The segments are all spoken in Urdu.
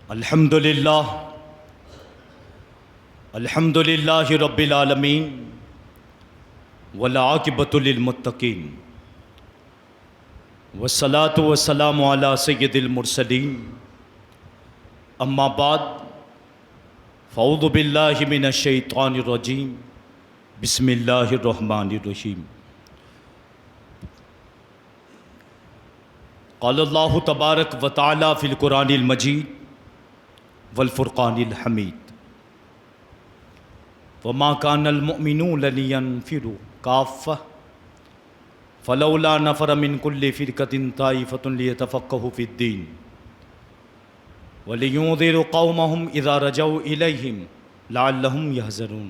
الحمدللہ رب العالمین والعاقبۃ للمتقین والصلاۃ والسلام علی سید المرسلین اما بعد فاعوذ باللہ من الشیطان الرجیم بسم اللہ الرحمن الرحیم قال اللہ تبارک و تعالی فی القرآن المجید والفرقان الحمید وما كان المؤمنون لينفروا كافة فلولا نفر من كل فرقة طائفة ليتفقهوا في الدين ولينذروا قومهم إذا رجعوا إليهم لعلهم يحذرون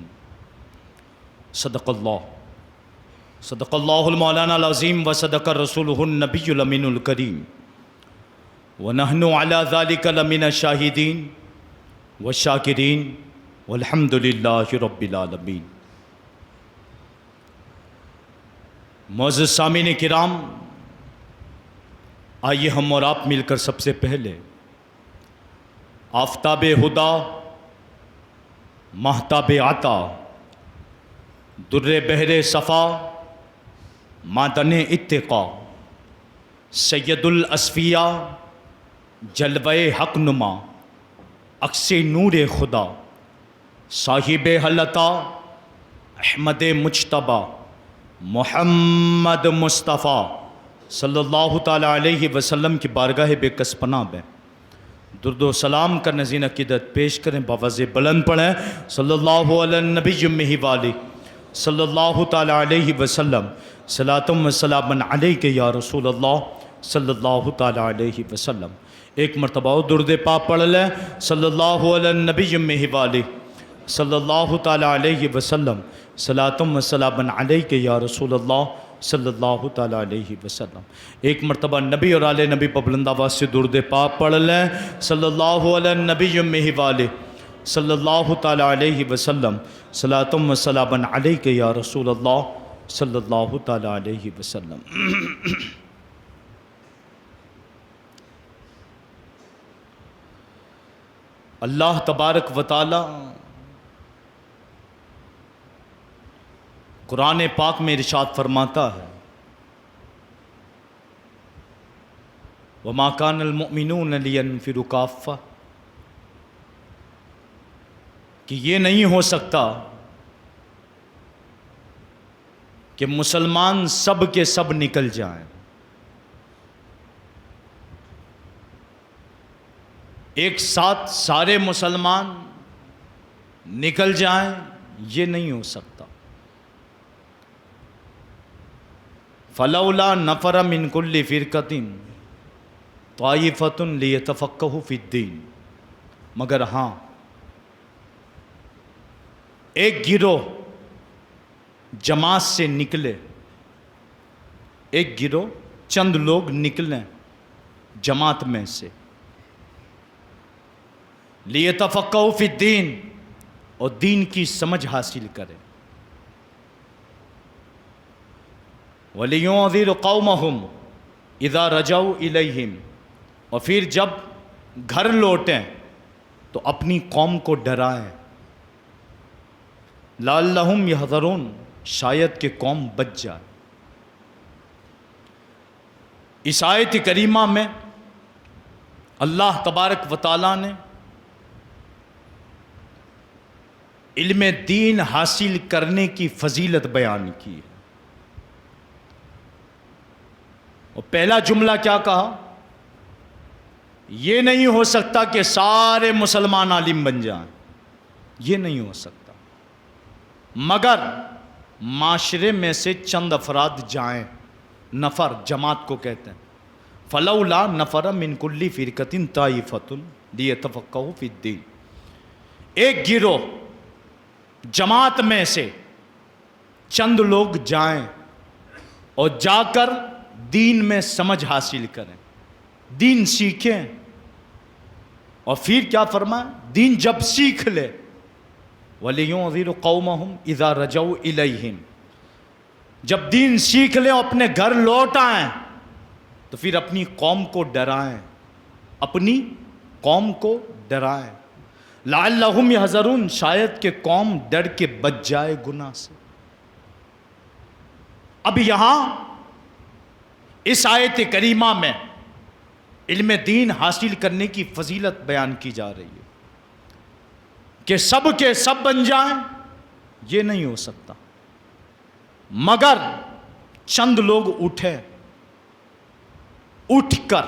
صدق الله المولانا العظيم وصدق رسوله النبي الأمين الكريم ونحن على ذلك لمن الشاهدين والشاکرین والحمد للہ رب العالمین۔ معزز سامعین کرام، آئیے ہم اور آپ مل کر سب سے پہلے آفتاب ہدا، ماہتاب عطا، در بحر صفا، معدن اتقا، سید الاصفیاء، جلوہ حق نما، عکس نور خدا، صاحب حلتا، احمد مجتبی، محمد مصطفیٰ صلی اللہ تعالیٰ علیہ وسلم کی بارگاہ بے کس پناہ میں درد و سلام کا نذیر عقیدت پیش کریں، باواز بلند پڑھیں صلی اللہ علیہ النبی والہ صلی اللہ تعالیٰ علیہ وسلم، صلاۃ و سلام علیک یا رسول اللہ صلی اللہ تعالیٰ علیہ وسلم۔ ایک مرتبہ درد پاک پڑھ لیں صلی اللہ علیہ النبی والہ صلی اللہ تعالیٰ علیہ وسلم، صلاۃ و سلام علیک یا رسول اللہ صلی اللہ تعالیٰ علیہ وسلم۔ ایک مرتبہ نبی اور آل نبی پر بلند آواز سے درود پاک پڑھ لیں صلی اللہ علیہ النبی والہ صلی اللہ تعالیٰ علیہ وسلم، صلاۃ و سلام علیک یا رسول اللہ صلی اللہ تعالیٰ علیہ وسلم۔ اللہ تبارک و تعالی قرآن پاک میں ارشاد فرماتا ہے، وَمَا كَانَ الْمُؤْمِنُونَ لِيَنْفِرُوا كَافَّةً، کہ یہ نہیں ہو سکتا کہ مسلمان سب کے سب نکل جائیں، ایک ساتھ سارے مسلمان نکل جائیں، یہ نہیں ہو سکتا۔ فَلَوْلَا نَفَرَ مِن كُلِّ فِرْقَةٍ طَائِفَةٌ لِيَتَفَقَّهُوا فِي الدِّينِ، مگر ہاں ایک گروہ جماعت سے نکلے، ایک گروہ چند لوگ نکلیں جماعت میں سے، لیتفقہوا فی الدین، اور دین کی سمجھ حاصل کریں، وَلِيُنذِرُوا قَوْمَهُمْ اِذَا رَجَعُوا إِلَيْهِمْ، اور پھر جب گھر لوٹیں تو اپنی قوم کو ڈرائیں، لَعَلَّهُمْ يَحْذَرُونَ، شاید کہ قوم بچ جائے۔ اس آیت کریمہ میں اللہ تبارک و تعالیٰ نے علم دین حاصل کرنے کی فضیلت بیان کی ہے، اور پہلا جملہ کیا کہا؟ یہ نہیں ہو سکتا کہ سارے مسلمان عالم بن جائیں، یہ نہیں ہو سکتا، مگر معاشرے میں سے چند افراد جائیں، نفر جماعت کو کہتے ہیں، فلولا نفر من کل فرقۃ طائفۃ لیتفقہوا فی الدین، ایک گروہ جماعت میں سے چند لوگ جائیں اور جا کر دین میں سمجھ حاصل کریں، دین سیکھیں، اور پھر کیا فرمائیں؟ دین جب سیکھ لے، وَلِيُنذِرُوا قَوْمَهُمْ إِذَا رَجَعُوا إِلَيْهِمْ، جب دین سیکھ لیں اپنے گھر لوٹ آئیں، تو پھر اپنی قوم کو ڈرائیں، اپنی قوم کو ڈرائیں، لعلہم یحذرون، شاید کہ قوم ڈر کے بچ جائے گناہ سے۔ اب یہاں اس آیت کریمہ میں علم دین حاصل کرنے کی فضیلت بیان کی جا رہی ہے کہ سب کے سب بن جائیں، یہ نہیں ہو سکتا، مگر چند لوگ اٹھ کر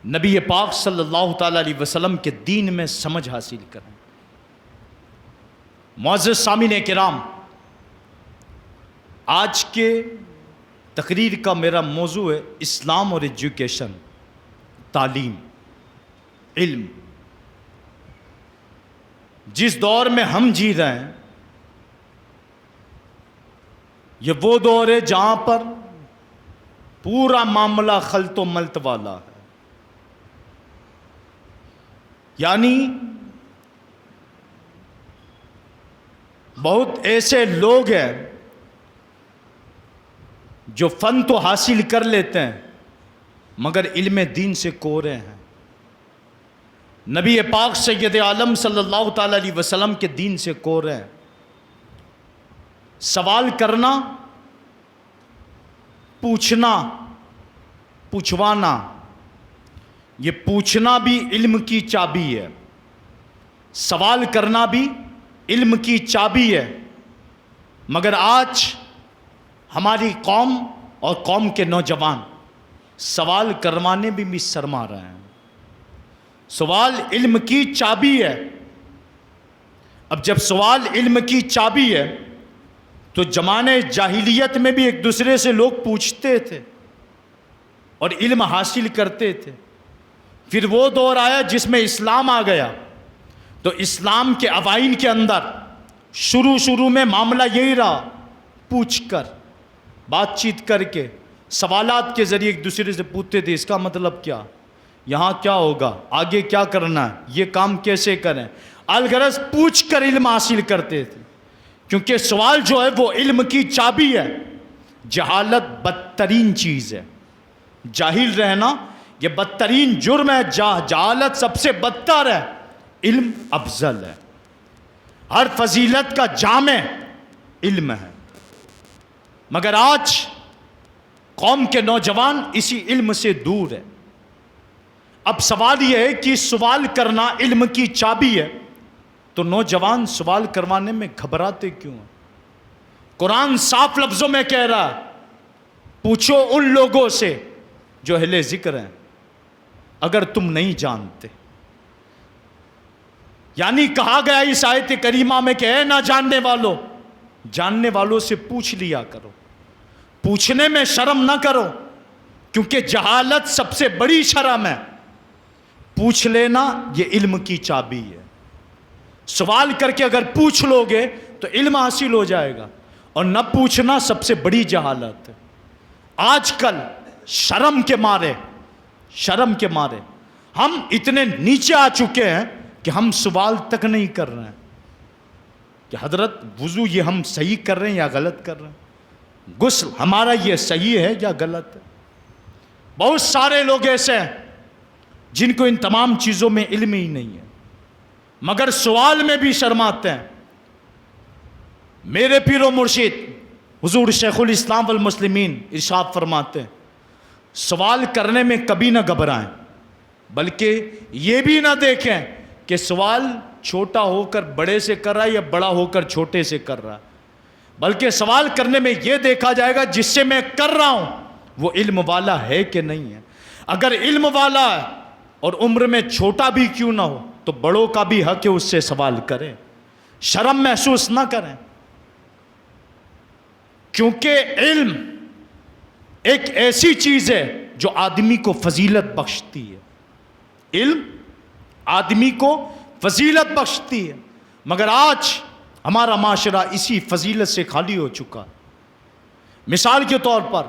نبی پاک صلی اللہ تعالی علیہ وسلم کے دین میں سمجھ حاصل کریں۔ معزز سامعین کرام، آج کے تقریر کا میرا موضوع ہے اسلام اور ایجوکیشن، تعلیم، علم۔ جس دور میں ہم جی رہے ہیں یہ وہ دور ہے جہاں پر پورا معاملہ خلط و ملط والا ہے، یعنی بہت ایسے لوگ ہیں جو فن تو حاصل کر لیتے ہیں مگر علم دین سے کورے ہیں۔ نبی پاک سید عالم صلی اللہ تعالی علیہ وسلم کے دین سے کورے ہیں۔ سوال کرنا، پوچھنا، پوچھوانا، یہ پوچھنا بھی علم کی چابی ہے، سوال کرنا بھی علم کی چابی ہے، مگر آج ہماری قوم اور قوم کے نوجوان سوال کروانے بھی شرما رہے ہیں۔ سوال علم کی چابی ہے، اب جب سوال علم کی چابی ہے تو زمانے جاہلیت میں بھی ایک دوسرے سے لوگ پوچھتے تھے اور علم حاصل کرتے تھے۔ پھر وہ دور آیا جس میں اسلام آ گیا، تو اسلام کے اوائل کے اندر شروع میں معاملہ یہی رہا، پوچھ کر، بات چیت کر کے، سوالات کے ذریعے ایک دوسرے سے پوچھتے تھے، اس کا مطلب کیا، یہاں کیا ہوگا، آگے کیا کرنا ہے، یہ کام کیسے کریں، الغرض پوچھ کر علم حاصل کرتے تھے، کیونکہ سوال جو ہے وہ علم کی چابی ہے۔ جہالت بدترین چیز ہے، جاہل رہنا یہ بدترین جرم ہے، جہالت سب سے بدتر ہے، علم افضل ہے۔ ہر فضیلت کا جامع علم ہے، مگر آج قوم کے نوجوان اسی علم سے دور ہے۔ اب سوال یہ ہے کہ سوال کرنا علم کی چابی ہے تو نوجوان سوال کروانے میں گھبراتے کیوں ہیں؟ قرآن صاف لفظوں میں کہہ رہا ہے، پوچھو ان لوگوں سے جو اہل ذکر ہیں اگر تم نہیں جانتے۔ یعنی کہا گیا اس آیت کریمہ میں کہ اے نہ جاننے والوں سے پوچھ لیا کرو، پوچھنے میں شرم نہ کرو، کیونکہ جہالت سب سے بڑی شرم ہے۔ پوچھ لینا یہ علم کی چابی ہے، سوال کر کے اگر پوچھ لو گے تو علم حاصل ہو جائے گا، اور نہ پوچھنا سب سے بڑی جہالت ہے۔ آج کل شرم کے مارے ہم اتنے نیچے آ چکے ہیں کہ ہم سوال تک نہیں کر رہے ہیں کہ حضرت وضو یہ ہم صحیح کر رہے ہیں یا غلط کر رہے ہیں، غسل ہمارا یہ صحیح ہے یا غلط ہے۔ بہت سارے لوگ ایسے ہیں جن کو ان تمام چیزوں میں علم ہی نہیں ہے، مگر سوال میں بھی شرماتے ہیں۔ میرے پیر و مرشد حضور شیخ الاسلام والمسلمین ارشاد فرماتے ہیں، سوال کرنے میں کبھی نہ گھبرائیں، بلکہ یہ بھی نہ دیکھیں کہ سوال چھوٹا ہو کر بڑے سے کر رہا ہے یا بڑا ہو کر چھوٹے سے کر رہا ہے، بلکہ سوال کرنے میں یہ دیکھا جائے گا جس سے میں کر رہا ہوں وہ علم والا ہے کہ نہیں ہے۔ اگر علم والا ہے اور عمر میں چھوٹا بھی کیوں نہ ہو تو بڑوں کا بھی حق ہے اس سے سوال کریں، شرم محسوس نہ کریں، کیونکہ علم ایک ایسی چیز ہے جو آدمی کو فضیلت بخشتی ہے۔ علم آدمی کو فضیلت بخشتی ہے، مگر آج ہمارا معاشرہ اسی فضیلت سے خالی ہو چکا۔ مثال کے طور پر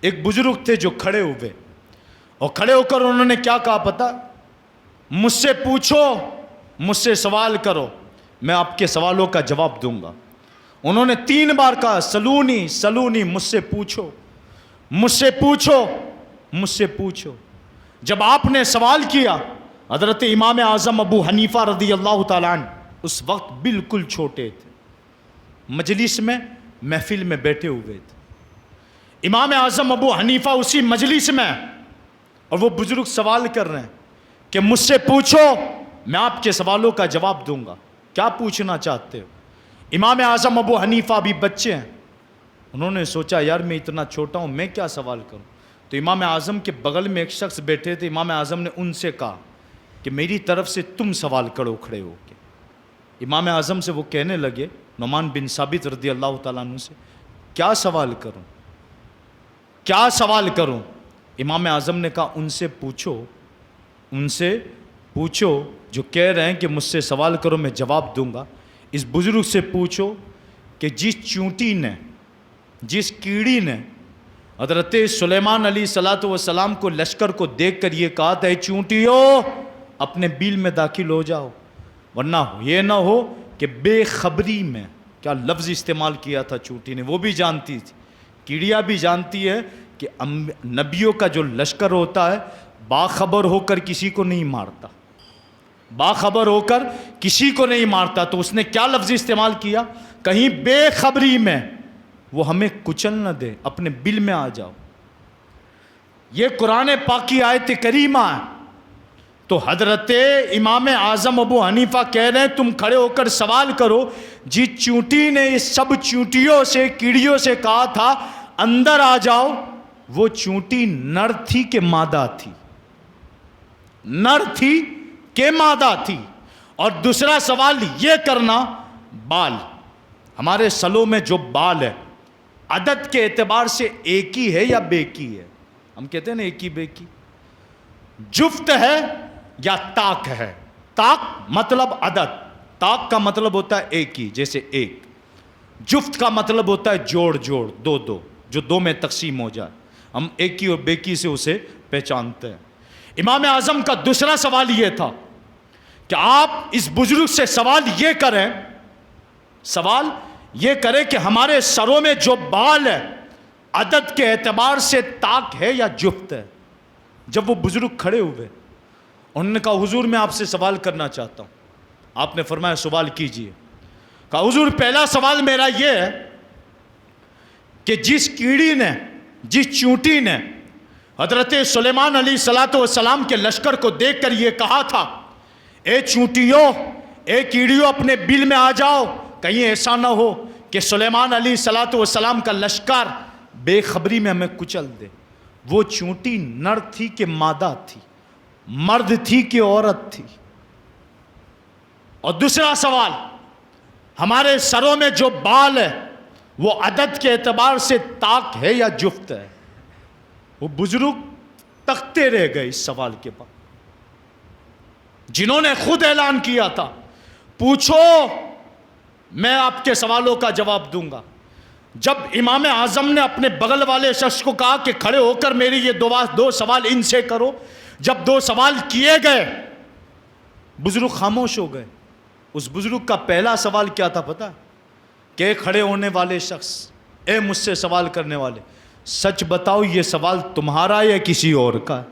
ایک بزرگ تھے جو کھڑے ہوئے اور کھڑے ہو کر انہوں نے کیا کہا پتہ؟ مجھ سے پوچھو، مجھ سے سوال کرو، میں آپ کے سوالوں کا جواب دوں گا۔ انہوں نے 3 بار کہا سلونی سلونی، مجھ سے پوچھو، مجھ سے پوچھو، مجھ سے پوچھو. جب آپ نے سوال کیا، حضرت امام اعظم ابو حنیفہ رضی اللہ تعالیٰ عنہ اس وقت بالکل چھوٹے تھے، مجلس میں محفل میں بیٹھے ہوئے تھے. امام اعظم ابو حنیفہ اسی مجلس میں، اور وہ بزرگ سوال کر رہے ہیں کہ مجھ سے پوچھو، میں آپ کے سوالوں کا جواب دوں گا. کیا پوچھنا چاہتے ہو؟ امام اعظم ابو حنیفہ بھی بچے ہیں. انہوں نے سوچا یار میں اتنا چھوٹا ہوں، میں کیا سوال کروں. تو امام اعظم کے بغل میں ایک شخص بیٹھے تھے. امام اعظم نے ان سے کہا کہ میری طرف سے تم سوال کرو کھڑے ہو کے. امام اعظم سے وہ کہنے لگے، نعمان بن ثابت رضی اللہ تعالیٰ عنہ سے، کیا سوال کروں، کیا سوال کروں؟ امام اعظم نے کہا ان سے پوچھو جو کہہ رہے ہیں کہ مجھ سے سوال کرو میں جواب دوں گا. اس بزرگ سے پوچھو کہ جس چونٹی نے، جس کیڑی نے حضرت سلیمان علیہ الصلوۃ والسلام کو لشکر کو دیکھ کر یہ کہا تھا، اے چونٹیو اپنے بیل میں داخل ہو جاؤ، ورنہ یہ نہ ہو کہ بے خبری میں، کیا لفظ استعمال کیا تھا چونٹی نے، وہ بھی جانتی تھی، کیڑیا بھی جانتی ہے کہ نبیوں کا جو لشکر ہوتا ہے باخبر ہو کر کسی کو نہیں مارتا، باخبر ہو کر کسی کو نہیں مارتا. تو اس نے کیا لفظ استعمال کیا، کہیں بے خبری میں وہ ہمیں کچل نہ دے، اپنے بل میں آ جاؤ. یہ قرآن پاک کی آیت کریمہ ہے. تو حضرت امام اعظم ابو حنیفہ کہہ رہے ہیں تم کھڑے ہو کر سوال کرو، جس چونٹی نے اس سب چونٹیوں سے، کیڑیوں سے کہا تھا اندر آ جاؤ، وہ چونٹی نر تھی کہ مادہ تھی؟ نر تھی کہ مادہ تھی؟ اور دوسرا سوال یہ کرنا، بال، ہمارے سلوں میں جو بال ہے عدد کے اعتبار سے ایک ہی ہے یا بے کی ہے؟ ہم کہتے ہیں نا ایک ہی بے کی. جفت ہے یا تاک ہے؟ تاک مطلب عدد، تاک کا مطلب ہوتا ہے ایک ہی، جیسے ایک. جفت کا مطلب ہوتا ہے جوڑ جوڑ، دو دو، جو دو میں تقسیم ہو جائے. ہم ایک ہی اور بے کی سے اسے پہچانتے ہیں. امام اعظم کا دوسرا سوال یہ تھا کہ آپ اس بزرگ سے سوال یہ کریں کہ ہمارے سروں میں جو بال ہے عدد کے اعتبار سے تاک ہے یا جفت ہے؟ جب وہ بزرگ کھڑے ہوئے انہوں نے کہا حضور میں آپ سے سوال کرنا چاہتا ہوں. آپ نے فرمایا سوال کیجئے. کہا حضور پہلا سوال میرا یہ ہے کہ جس کیڑی نے، جس چونٹی نے حضرت سلیمان علیہ الصلوۃ والسلام کے لشکر کو دیکھ کر یہ کہا تھا اے چونٹیوں، اے کیڑیوں اپنے بل میں آ جاؤ، کہیں ایسا نہ ہو کہ سلیمان علیہ الصلوۃ والسلام کا لشکر بے خبری میں ہمیں کچل دے، وہ چونٹی نر تھی کہ مادہ تھی، مرد تھی کہ عورت تھی؟ اور دوسرا سوال، ہمارے سروں میں جو بال ہے وہ عدد کے اعتبار سے تاک ہے یا جفت ہے؟ وہ بزرگ تکتے رہ گئے اس سوال کے بعد، جنہوں نے خود اعلان کیا تھا پوچھو میں آپ کے سوالوں کا جواب دوں گا. جب امام اعظم نے اپنے بغل والے شخص کو کہا کہ کھڑے ہو کر میری یہ دو سوال ان سے کرو، جب دو سوال کیے گئے بزرگ خاموش ہو گئے. اس بزرگ کا پہلا سوال کیا تھا پتہ ہے؟ کہ کھڑے ہونے والے شخص، اے مجھ سے سوال کرنے والے، سچ بتاؤ یہ سوال تمہارا یا کسی اور کا ہے؟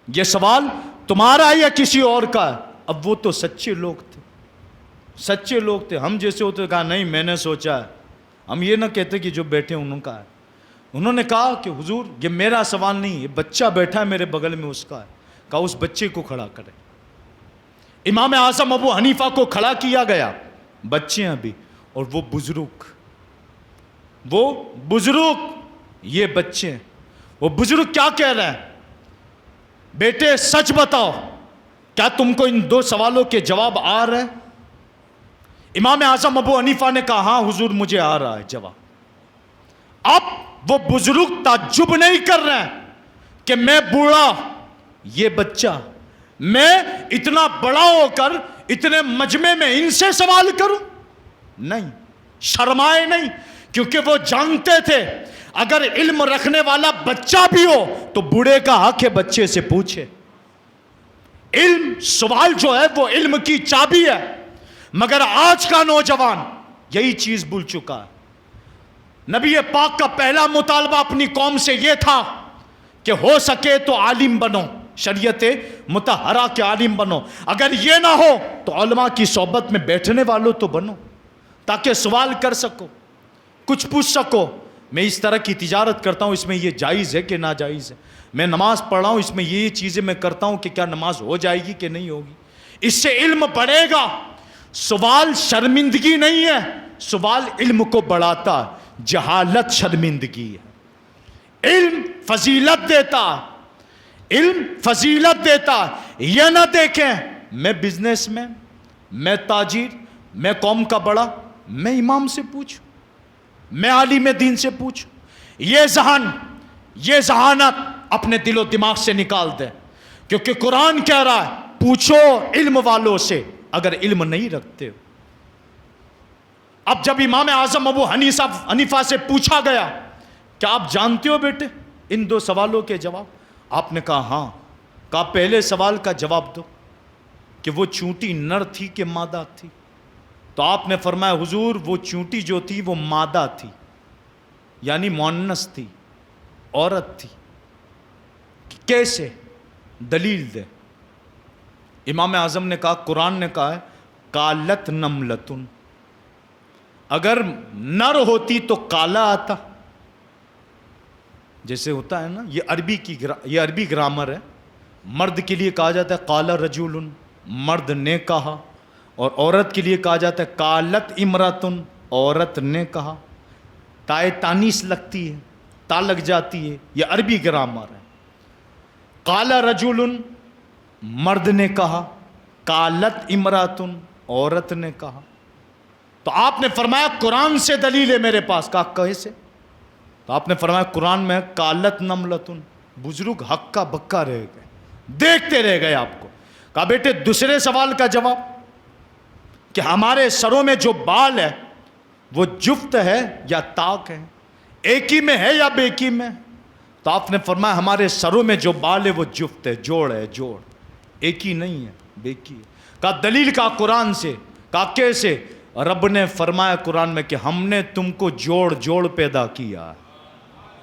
یہ سوال تمہارا یا کسی اور کا ہے؟ اب وہ تو سچے لوگ تھے، سچے لوگ تھے. ہم جیسے ہوتے کہا نہیں میں نے سوچا ہے. ہم یہ نہ کہتے کہ جو بیٹھے انہوں کا ہے. انہوں نے کہا کہ حضور یہ میرا سوال نہیں، یہ بچہ بیٹھا ہے میرے بغل میں اس کا ہے. کہا اس بچے کو کھڑا کرے. امام اعظم ابو حنیفہ کو کھڑا کیا گیا، بچے ہیں ابھی، اور وہ بزرگ یہ بچے ہیں. وہ بزرگ کیا کہہ رہے ہیں؟ بیٹے سچ بتاؤ کیا تم کو ان دو سوالوں کے جواب آ رہے ہیں؟ امام اعظم ابو حنیفہ نے کہا ہاں حضور مجھے آ رہا ہے جواب. اب وہ بزرگ تعجب نہیں کر رہے ہیں کہ میں بوڑھا، یہ بچہ، میں اتنا بڑا ہو کر اتنے مجمع میں ان سے سوال کروں؟ نہیں، شرمائے نہیں، کیونکہ وہ جانتے تھے اگر علم رکھنے والا بچہ بھی ہو تو بوڑھے کا حق ہے بچے سے پوچھے. علم، سوال جو ہے وہ علم کی چابی ہے، مگر آج کا نوجوان یہی چیز بھول چکا ہے. نبی پاک کا پہلا مطالبہ اپنی قوم سے یہ تھا کہ ہو سکے تو عالم بنو، شریعت مطہرہ کے عالم بنو، اگر یہ نہ ہو تو علماء کی صحبت میں بیٹھنے والوں تو بنو، تاکہ سوال کر سکو، کچھ پوچھ سکو۔ میں اس طرح کی تجارت کرتا ہوں، اس میں یہ جائز ہے کہ ناجائز ہے؟ میں نماز پڑھ رہا ہوں، اس میں یہ چیزیں میں کرتا ہوں کہ کیا نماز ہو جائے گی کہ نہیں ہوگی؟ اس سے علم بڑھے گا۔ سوال شرمندگی نہیں ہے، سوال علم کو بڑھاتا ہے، جہالت شرمندگی ہے۔ علم فضیلت دیتا ہے، علم فضیلت دیتا ہے۔ یہ نہ دیکھیں میں بزنس میں، میں تاجر، میں قوم کا بڑا، میں امام سے پوچھوں، میں عالم دین سے پوچھوں۔ یہ ذہن، یہ ذہانت اپنے دل و دماغ سے نکال دے، کیونکہ قرآن کہہ رہا ہے پوچھو علم والوں سے اگر علم نہیں رکھتے ہو۔ اب جب امام اعظم ابو حنیفہ سے پوچھا گیا کہ آپ جانتے ہو بیٹے ان دو سوالوں کے جواب؟ آپ نے کہا ہاں۔ کہا پہلے سوال کا جواب دو کہ وہ چونٹی نر تھی کہ مادہ تھی؟ تو آپ نے فرمایا حضور وہ چونٹی جو تھی وہ مادہ تھی، یعنی مؤنث تھی، عورت تھی۔ کیسے؟ دلیل دے۔ امام اعظم نے کہا قرآن نے کہا ہے قالت نملتن، اگر نر ہوتی تو کالا آتا، جیسے ہوتا ہے نا، یہ عربی گرامر ہے۔ مرد کے لیے کہا جاتا ہے قال رجل، مرد نے کہا، اور عورت کے لیے کہا جاتا ہے قالت امراتن، عورت نے کہا۔ تائے تانیث لگتی ہے، تا لگ جاتی ہے، یہ عربی گرامر ہے۔ قال رجل مرد نے کہا، قالت امراتن عورت نے کہا۔ تو آپ نے فرمایا قرآن سے دلیل ہے میرے پاس۔ کہا کیسے؟ تو آپ نے فرمایا قرآن میں قالت نملتن۔ بزرگ ہکا بکا رہ گئے، دیکھتے رہ گئے آپ کو۔ کہا بیٹے دوسرے سوال کا جواب کہ ہمارے سروں میں جو بال ہے وہ جفت ہے یا طاق ہے، ایک ہی میں ہے یا بیکی میں؟ تو آپ نے فرمایا ہمارے سروں میں جو بال ہے وہ جفت ہے، جوڑ ہے، جوڑ، ایک ہی نہیں ہے، بیکی ہے۔ کہا دلیل کا قرآن سے۔ کہا کیسے؟ رب نے فرمایا قرآن میں کہ ہم نے تم کو جوڑ جوڑ پیدا کیا ہے،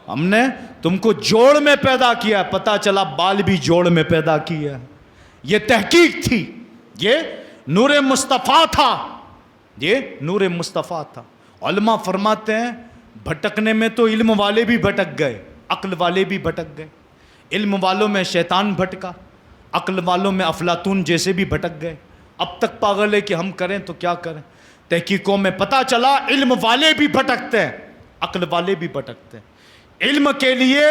ہم نے تم کو جوڑ میں پیدا کیا ہے۔ پتا چلا بال بھی جوڑ میں پیدا کیا ہے۔ یہ تحقیق تھی، یہ نور مصطفیٰ تھا، یہ نور مصطفیٰ تھا۔ علماء فرماتے ہیں بھٹکنے میں تو علم والے بھی بھٹک گئے، عقل والے بھی بھٹک گئے۔ علم والوں میں شیطان بھٹکا، عقل والوں میں افلاطون جیسے بھی بھٹک گئے۔ اب تک پاگل ہے کہ ہم کریں تو کیا کریں۔ تحقیقوں میں پتا چلا علم والے بھی بھٹکتے ہیں، عقل والے بھی بھٹکتے ہیں۔ علم کے لیے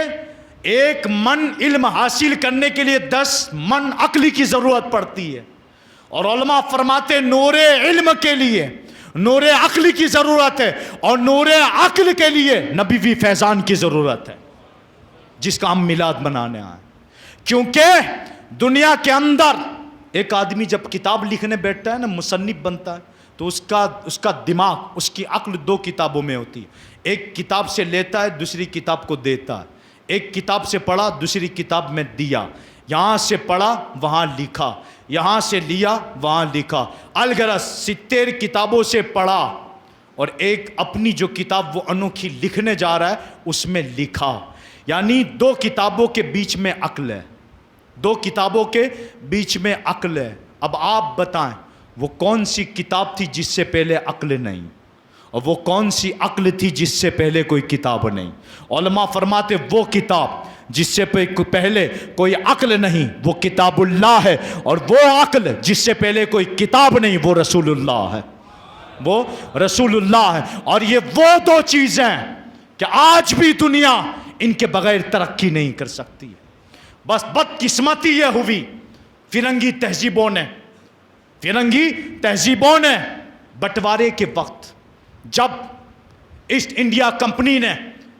ایک من علم حاصل کرنے کے لیے 10 من عقل کی ضرورت پڑتی ہے، اور علماء فرماتے نور علم کے لیے نور عقل کی ضرورت ہے، اور نور عقل کے لیے نبوی فیضان کی ضرورت ہے، جس کا ہم میلاد منانے آئے۔ کیونکہ دنیا کے اندر ایک آدمی جب کتاب لکھنے بیٹھتا ہے نا، مصنف بنتا ہے، تو اس کا دماغ، اس کی عقل 2 کتابوں میں ہوتی ہے۔ ایک کتاب سے لیتا ہے، دوسری کتاب کو دیتا ہے۔ ایک کتاب سے پڑھا، دوسری کتاب میں دیا، یہاں سے پڑھا وہاں لکھا، یہاں سے لیا وہاں لکھا۔ الغرض 70 کتابوں سے پڑھا، اور ایک اپنی جو کتاب وہ انوکھی لکھنے جا رہا ہے اس میں لکھا۔ یعنی 2 کتابوں کے بیچ میں عقل ہے، 2 کتابوں کے بیچ میں عقل ہے۔ اب آپ بتائیں وہ کون سی کتاب تھی جس سے پہلے عقل نہیں، اور وہ کون سی عقل تھی جس سے پہلے کوئی کتاب نہیں؟ علماء فرماتے وہ کتاب جس سے پہلے کوئی عقل نہیں وہ کتاب اللہ ہے، اور وہ عقل جس سے پہلے کوئی کتاب نہیں وہ رسول اللہ ہے، وہ رسول اللہ ہے۔ اور یہ وہ 2 چیزیں کہ آج بھی دنیا ان کے بغیر ترقی نہیں کر سکتی ہے۔ بس بدقسمتی یہ ہوئی فرنگی تہذیبوں نے بٹوارے کے وقت جب ایسٹ انڈیا کمپنی نے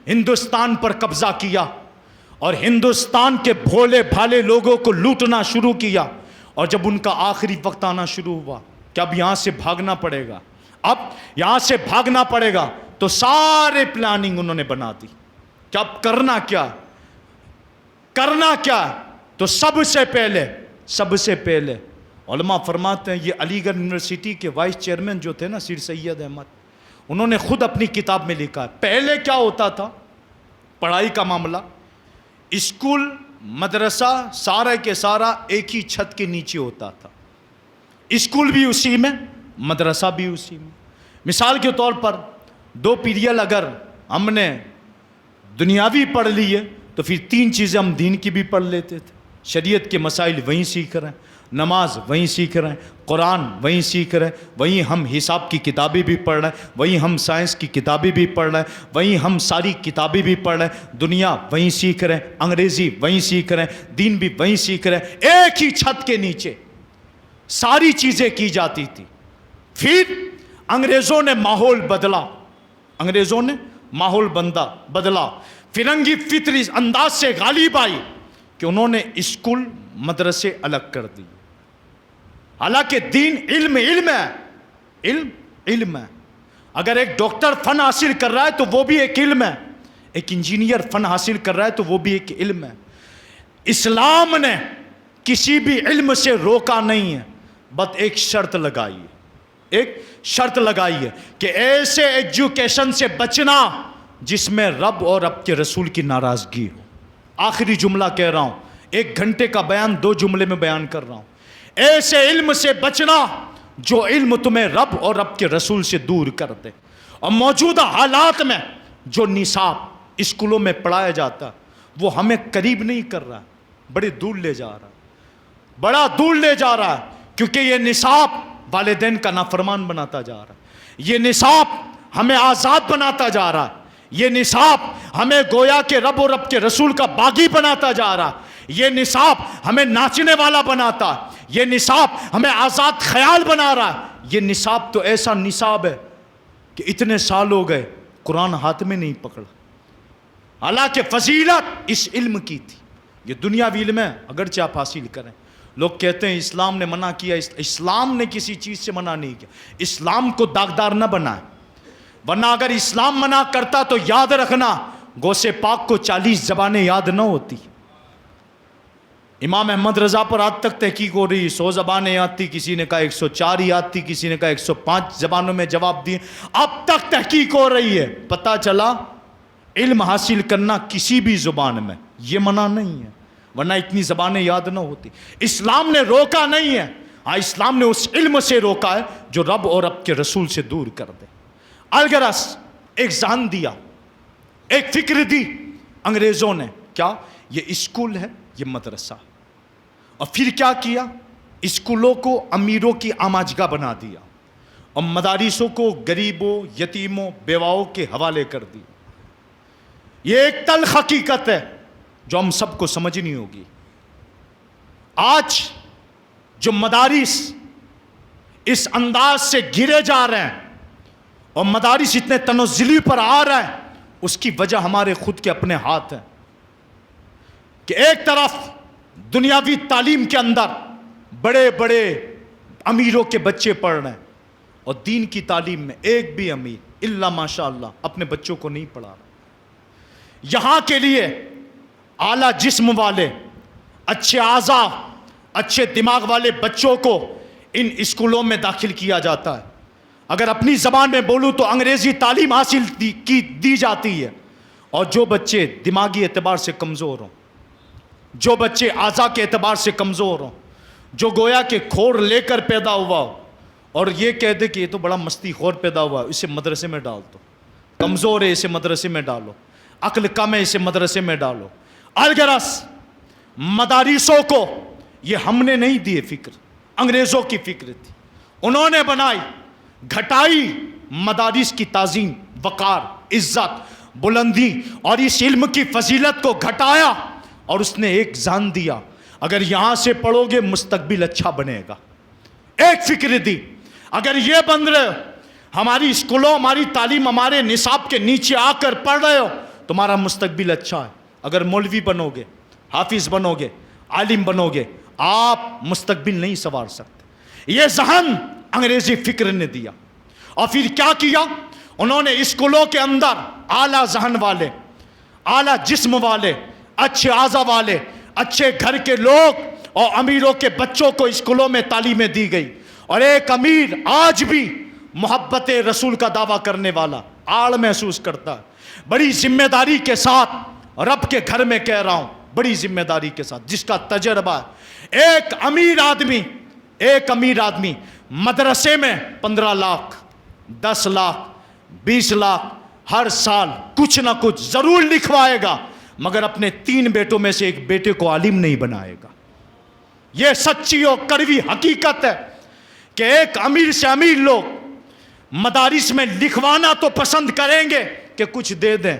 ہندوستان پر قبضہ کیا اور ہندوستان کے بھولے بھالے لوگوں کو لوٹنا شروع کیا، اور جب ان کا آخری وقت آنا شروع ہوا کہ اب یہاں سے بھاگنا پڑے گا، اب یہاں سے بھاگنا پڑے گا، تو سارے پلاننگ انہوں نے بنا دی کہ اب کرنا کیا۔ تو سب سے پہلے علماء فرماتے ہیں یہ علی گڑھ یونیورسٹی کے وائس چیئرمین جو تھے نا سیر سید احمد، انہوں نے خود اپنی کتاب میں لکھا ہے پہلے کیا ہوتا تھا پڑھائی کا معاملہ، اسکول مدرسہ سارا کے سارا ایک ہی چھت کے نیچے ہوتا تھا. اسکول بھی اسی میں, مدرسہ بھی اسی میں. مثال کے طور پر 2 پیریڈ اگر ہم نے دنیاوی پڑھ لی ہے تو پھر 3 چیزیں ہم دین کی بھی پڑھ لیتے تھے. شریعت کے مسائل وہیں سیکھ رہے ہیں, نماز وہیں سیکھ رہے ہیں, قرآن وہیں سیکھ رہے ہیں, وہیں ہم حساب کی کتابیں بھی پڑھ رہے ہیں, وہیں ہم سائنس کی کتابیں بھی پڑھ رہے ہیں, وہیں ہم ساری کتابیں بھی پڑھ رہے ہیں. دنیا وہیں سیکھ رہے ہیں, انگریزی وہیں سیکھ رہے ہیں, دین بھی وہیں سیکھ رہے ہیں. ایک ہی چھت کے نیچے ساری چیزیں کی جاتی تھی. پھر انگریزوں نے ماحول بدلا, انگریزوں نے ماحول بدلا, فرنگی فطری انداز سے غالب آئی کہ انہوں نے اسکول مدرسے الگ کر دی. حالانکہ دین علم ہے, علم ہے. اگر ایک ڈاکٹر فن حاصل کر رہا ہے تو وہ بھی ایک علم ہے, ایک انجینئر فن حاصل کر رہا ہے تو وہ بھی ایک علم ہے. اسلام نے کسی بھی علم سے روکا نہیں ہے, بس ایک شرط لگائی ہے, ایک شرط لگائی ہے کہ ایسے ایجوکیشن سے بچنا جس میں رب اور رب کے رسول کی ناراضگی ہو. آخری جملہ کہہ رہا ہوں, 1 گھنٹے کا بیان 2 جملے میں بیان کر رہا ہوں. ایسے علم سے بچنا جو علم تمہیں رب اور رب کے رسول سے دور کر دے. اور موجودہ حالات میں جو نصاب اسکولوں میں پڑھایا جاتا وہ ہمیں قریب نہیں کر رہا, بڑے دور لے جا رہا, بڑا دور لے جا رہا ہے. کیونکہ یہ نصاب والدین کا نافرمان بناتا جا رہا ہے, یہ نصاب ہمیں آزاد بناتا جا رہا ہے, یہ نصاب ہمیں گویا کہ رب اور رب کے رسول کا باغی بناتا جا رہا ہے, یہ نصاب ہمیں ناچنے والا بناتا ہے, یہ نصاب ہمیں آزاد خیال بنا رہا ہے. یہ نصاب تو ایسا نصاب ہے کہ اتنے سال ہو گئے قرآن ہاتھ میں نہیں پکڑا. حالانکہ فضیلت اس علم کی تھی. یہ دنیاوی علم ہے, اگرچہ آپ حاصل کریں. لوگ کہتے ہیں اسلام نے منع کیا, اسلام نے کسی چیز سے منع نہیں کیا. اسلام کو داغدار نہ بنائے, ورنہ اگر اسلام منع کرتا تو یاد رکھنا غوث پاک کو 40 زبانیں یاد نہ ہوتی. امام احمد رضا پر آج تک تحقیق ہو رہی, 100 زبانیں یاد تھی, کسی نے کہا 104 یاد تھی, کسی نے کہا 105 زبانوں میں جواب دیے. اب تک تحقیق ہو رہی ہے, پتہ چلا علم حاصل کرنا کسی بھی زبان میں یہ منع نہیں ہے, ورنہ اتنی زبانیں یاد نہ ہوتی. اسلام نے روکا نہیں ہے, ہاں اسلام نے اس علم سے روکا ہے جو رب اور رب کے رسول سے دور کر دے. الغرض ایک ذہن دیا, ایک فکر دی انگریزوں نے, کیا یہ اسکول ہے, یہ مدرسہ. اور پھر کیا کیا, اسکولوں کو امیروں کی آماجگاہ بنا دیا اور مدارسوں کو غریبوں, یتیموں, بیواؤں کے حوالے کر دیا. یہ ایک تلخ حقیقت ہے جو ہم سب کو سمجھنی ہوگی. آج جو مدارس اس انداز سے گرے جا رہے ہیں اور مدارس اتنے تنزلی پر آ رہے ہیں, اس کی وجہ ہمارے خود کے اپنے ہاتھ ہیں. کہ ایک طرف دنیاوی تعلیم کے اندر بڑے بڑے امیروں کے بچے پڑھ رہے ہیں اور دین کی تعلیم میں ایک بھی امیر الا ماشاء اللہ اپنے بچوں کو نہیں پڑھا رہا. یہاں کے لیے اعلیٰ جسم والے, اچھے اعضاء, اچھے دماغ والے بچوں کو ان اسکولوں میں داخل کیا جاتا ہے. اگر اپنی زبان میں بولوں تو انگریزی تعلیم حاصل دی جاتی ہے. اور جو بچے دماغی اعتبار سے کمزور ہوں, جو بچے اعضاء کے اعتبار سے کمزور ہوں, جو گویا کہ کھور لے کر پیدا ہوا ہو اور یہ کہہ دے کہ یہ تو بڑا مستی خور پیدا ہوا ہے, اسے مدرسے میں ڈال دو, کمزور ہے اسے مدرسے میں ڈالو, عقل کم ہے اسے مدرسے میں ڈالو. الغرض مدارسوں کو یہ ہم نے نہیں دیے فکر, انگریزوں کی فکر تھی. انہوں نے بنائی, گھٹائی مدارس کی تعظیم, وقار, عزت, بلندی اور اس علم کی فضیلت کو گھٹایا. اور اس نے ایک ذہن دیا, اگر یہاں سے پڑھو گے مستقبل اچھا بنے گا. ایک فکر دی, اگر یہ بن رہے ہو, ہماری اسکولوں, ہماری تعلیم ہمارے نصاب کے نیچے آ کر پڑھ رہے ہو, تمہارا مستقبل اچھا ہے. اگر مولوی بنو گے, حافظ بنو گے, عالم بنو گے, آپ مستقبل نہیں سنوار سکتے. یہ ذہن انگریزی فکر نے دیا. اور پھر کیا کیا, انہوں نے اسکولوں کے اندر اعلیٰ ذہن والے, اعلیٰ جسم والے, اچھے اعضاء والے, اچھے گھر کے لوگ اور امیروں کے بچوں کو اسکولوں میں تعلیمیں دی گئی. اور ایک امیر آج بھی محبت رسول کا دعویٰ کرنے والا آڑ محسوس کرتا ہے, بڑی ذمہ داری کے ساتھ رب کے گھر میں کہہ رہا ہوں, بڑی ذمہ داری کے ساتھ، جس کا تجربہ ہے، ایک امیر آدمی مدرسے میں 15 لاکھ 10 لاکھ 20 لاکھ ہر سال کچھ نہ کچھ ضرور لکھوائے گا، مگر اپنے 3 بیٹوں میں سے ایک بیٹے کو عالم نہیں بنائے گا۔ یہ سچی اور کڑوی حقیقت ہے کہ ایک امیر سے امیر لوگ مدارس میں لکھوانا تو پسند کریں گے کہ کچھ دے دیں،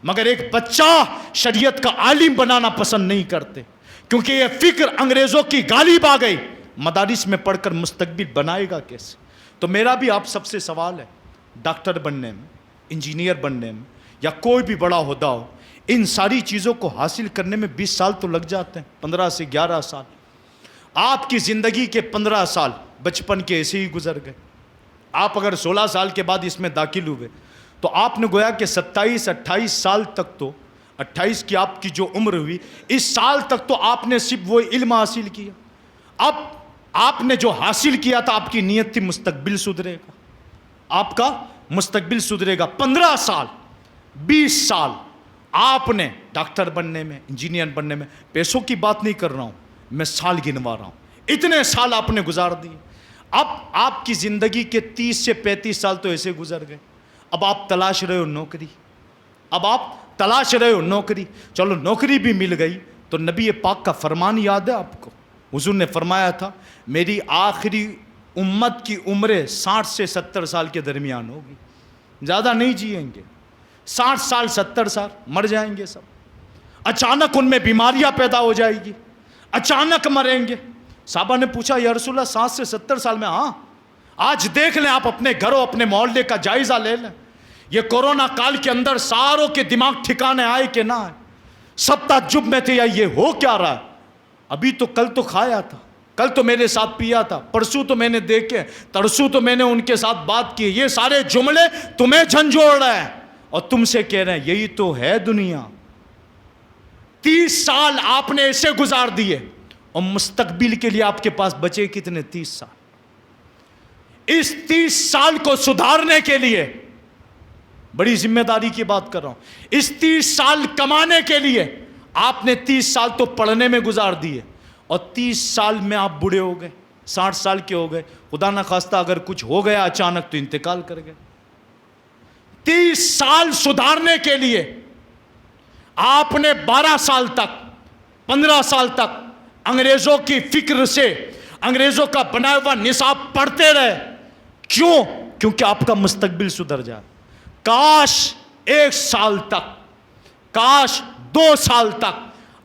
مگر ایک بچہ شریعت کا عالم بنانا پسند نہیں کرتے، کیونکہ یہ فکر انگریزوں کی غالب آ گئی، مدارس میں پڑھ کر مستقبل بنائے گا کیسے؟ تو میرا بھی آپ سب سے سوال ہے، ڈاکٹر بننے میں، انجینئر بننے میں، یا کوئی بھی بڑا عہدہ ہو، ان ساری چیزوں کو حاصل کرنے میں 20 سال تو لگ جاتے ہیں، 15 سے 11 سال۔ آپ کی زندگی کے 15 سال بچپن کے ایسے ہی گزر گئے۔ آپ اگر 16 سال کے بعد اس میں داخل ہوئے تو آپ نے گویا کہ 27-28 سال تک، تو 28 کی آپ کی جو عمر ہوئی، اس سال تک تو آپ نے صرف وہ علم حاصل کیا۔ اب آپ نے جو حاصل کیا تھا، آپ کی نیت تھی مستقبل سدھرے گا، آپ کا مستقبل سدھرے گا۔ 15 سال 20 سال آپ نے ڈاکٹر بننے میں، انجینئر بننے میں، پیسوں کی بات نہیں کر رہا ہوں، میں سال گنوا رہا ہوں، اتنے سال آپ نے گزار دیے۔ اب آپ کی زندگی کے 30 سے 35 سال تو ایسے گزر گئے۔ اب آپ تلاش رہے ہو نوکری، چلو نوکری بھی مل گئی تو نبی پاک کا فرمان یاد ہے آپ کو؟ حضور نے فرمایا تھا میری آخری امت کی عمریں 60 سے 70 سال کے درمیان ہوگی، زیادہ نہیں جئیں گے، 60 سال 70 سال مر جائیں گے سب، اچانک ان میں بیماریاں پیدا ہو جائے گی، اچانک مریں گے۔ صحابہ نے پوچھا یا رسول اللہ 60 سے 70 سال میں؟ ہاں، آج دیکھ لیں، آپ اپنے گھروں اپنے محلے کا جائزہ لے لیں، یہ کورونا کال کے اندر ساروں کے دماغ ٹھکانے آئے کہ نہ آئے؟ سب تعجب میں تھے یا یہ ہو کیا رہا ہے؟ ابھی تو کل تو کھایا تھا، کل تو میرے ساتھ پیا تھا، پرسوں تو میں نے دیکھے، ترسوں تو میں نے ان کے ساتھ بات کی، یہ سارے جملے تمہیں جھنجھوڑ رہے ہیں اور تم سے کہہ رہے ہیں یہی تو ہے دنیا۔ 30 سال آپ نے ایسے گزار دیے، اور مستقبل کے لیے آپ کے پاس بچے کتنے؟ 30 سال۔ اس 30 سال کو سدھارنے کے لیے، بڑی ذمہ داری کی بات کر رہا ہوں، اس 30 سال کمانے کے لیے آپ نے 30 سال تو پڑھنے میں گزار دیے، اور 30 سال میں آپ بوڑھے ہو گئے، 60 سال کے ہو گئے، خدا نہ خواستہ اگر کچھ ہو گیا اچانک تو انتقال کر گئے۔ 30 سال سدھارنے کے لیے آپ نے 12 سال تک 15 سال تک انگریزوں کی فکر سے، انگریزوں کا بنایا ہوا نصاب پڑھتے رہے۔ کیوں؟ کیونکہ آپ کا مستقبل سدھر جائے۔ کاش 1 سال تک، کاش 2 سال تک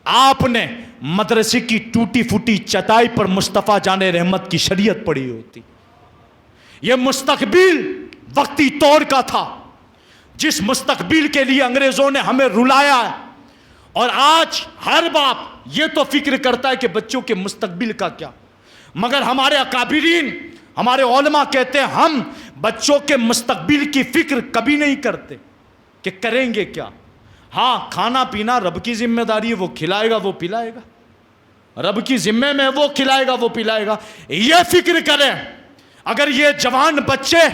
آپ نے مدرسے کی ٹوٹی پھوٹی چٹائی پر مصطفیٰ جان رحمت کی شریعت پڑھی ہوتی۔ یہ مستقبل وقتی طور کا تھا، جس مستقبل کے لیے انگریزوں نے ہمیں رلایا ہے، اور آج ہر باپ یہ تو فکر کرتا ہے کہ بچوں کے مستقبل کا کیا، مگر ہمارے اکابرین، ہمارے علماء کہتے ہیں ہم بچوں کے مستقبل کی فکر کبھی نہیں کرتے کہ کریں گے کیا۔ ہاں، کھانا پینا رب کی ذمہ داری ہے، وہ کھلائے گا وہ پلائے گا، رب کی ذمہ میں وہ کھلائے گا وہ پلائے گا، یہ فکر کریں۔ اگر یہ جوان بچے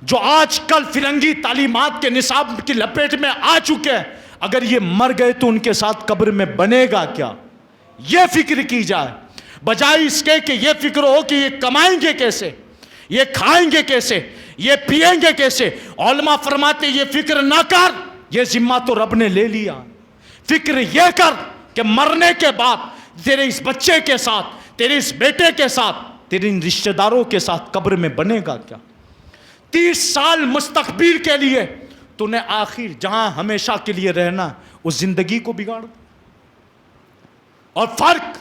جو آج کل فرنگی تعلیمات کے نصاب کی لپیٹ میں آ چکے ہیں، اگر یہ مر گئے تو ان کے ساتھ قبر میں بنے گا کیا، یہ فکر کی جائے، بجائے اس کے کہ یہ فکر ہو کہ یہ کمائیں گے کیسے، یہ کھائیں گے کیسے، یہ پیئیں گے کیسے۔ علماء فرماتے یہ فکر نہ کر، یہ ذمہ تو رب نے لے لیا، فکر یہ کر کہ مرنے کے بعد تیرے اس بچے کے ساتھ، تیرے اس بیٹے کے ساتھ، تیرے ان رشتہ داروں کے ساتھ قبر میں بنے گا کیا۔ 30 سال مستقبل کے لیے تو نے آخر جہاں ہمیشہ کے لیے رہنا اس زندگی کو بگاڑ دیا۔ اور فرق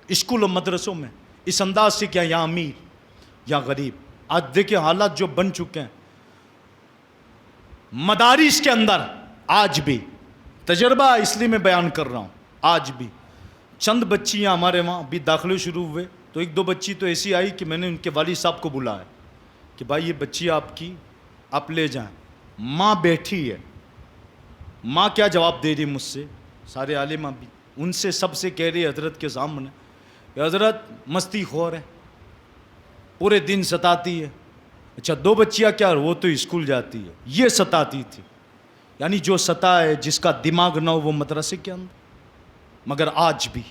اسکول و مدرسوں میں اس انداز سے کیا، یا امیر یا غریب۔ آج دیکھیں حالات جو بن چکے ہیں مدارس کے اندر، آج بھی تجربہ اس لیے میں بیان کر رہا ہوں، آج بھی چند بچیاں ہمارے وہاں بھی داخلے شروع ہوئے تو 1-2 بچی تو ایسی آئی کہ میں نے ان کے والد صاحب کو بلایا کہ بھائی یہ بچی آپ کی، آپ لے جائیں۔ ماں بیٹھی ہے، ماں کیا جواب دے رہی مجھ سے، سارے عالمہ بھی ان سے سب سے کہہ رہی ہے حضرت کے سامنے کہ حضرت مستی خور ہے، پورے دن ستاتی ہے۔ اچھا 2 بچیاں کیا، وہ تو اسکول جاتی ہے، یہ ستاتی تھی۔ یعنی جو ستا ہے، جس کا دماغ نہ ہو وہ مدرسے کے اندر، مگر آج بھی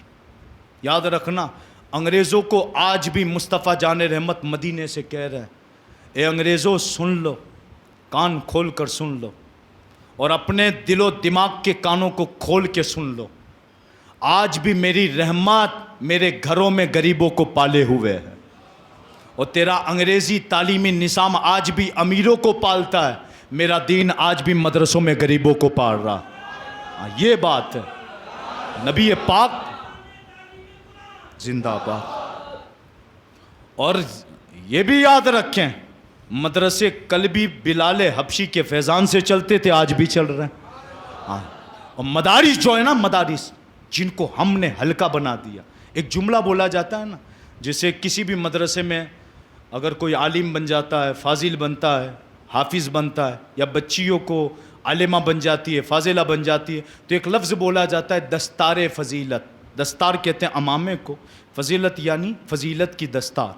یاد رکھنا، انگریزوں کو آج بھی مصطفیٰ جان رحمت مدینے سے کہہ رہے ہیں، اے انگریزوں سن لو، کان کھول کر سن لو، اور اپنے دل و دماغ کے کانوں کو کھول کے سن لو، آج بھی میری رحمت میرے گھروں میں غریبوں کو پالے ہوئے ہے، اور تیرا انگریزی تعلیمی نظام آج بھی امیروں کو پالتا ہے، میرا دین آج بھی مدرسوں میں غریبوں کو پال رہا۔ یہ بات ہے، نبی پاک زندہ باد۔ اور یہ بھی یاد رکھیں، مدرسے کل بھی بلال حبشی کے فیضان سے چلتے تھے، آج بھی چل رہے ہیں۔ اور مدارس جو ہے نا، مدارس جن کو ہم نے ہلکا بنا دیا، ایک جملہ بولا جاتا ہے نا، جیسے کسی بھی مدرسے میں اگر کوئی عالم بن جاتا ہے، فاضل بنتا ہے، حافظ بنتا ہے، یا بچیوں کو عالمہ بن جاتی ہے، فاضلہ بن جاتی ہے، تو ایک لفظ بولا جاتا ہے دستار فضیلت۔ دستار کہتے ہیں امامے کو، فضیلت یعنی فضیلت کی دستار۔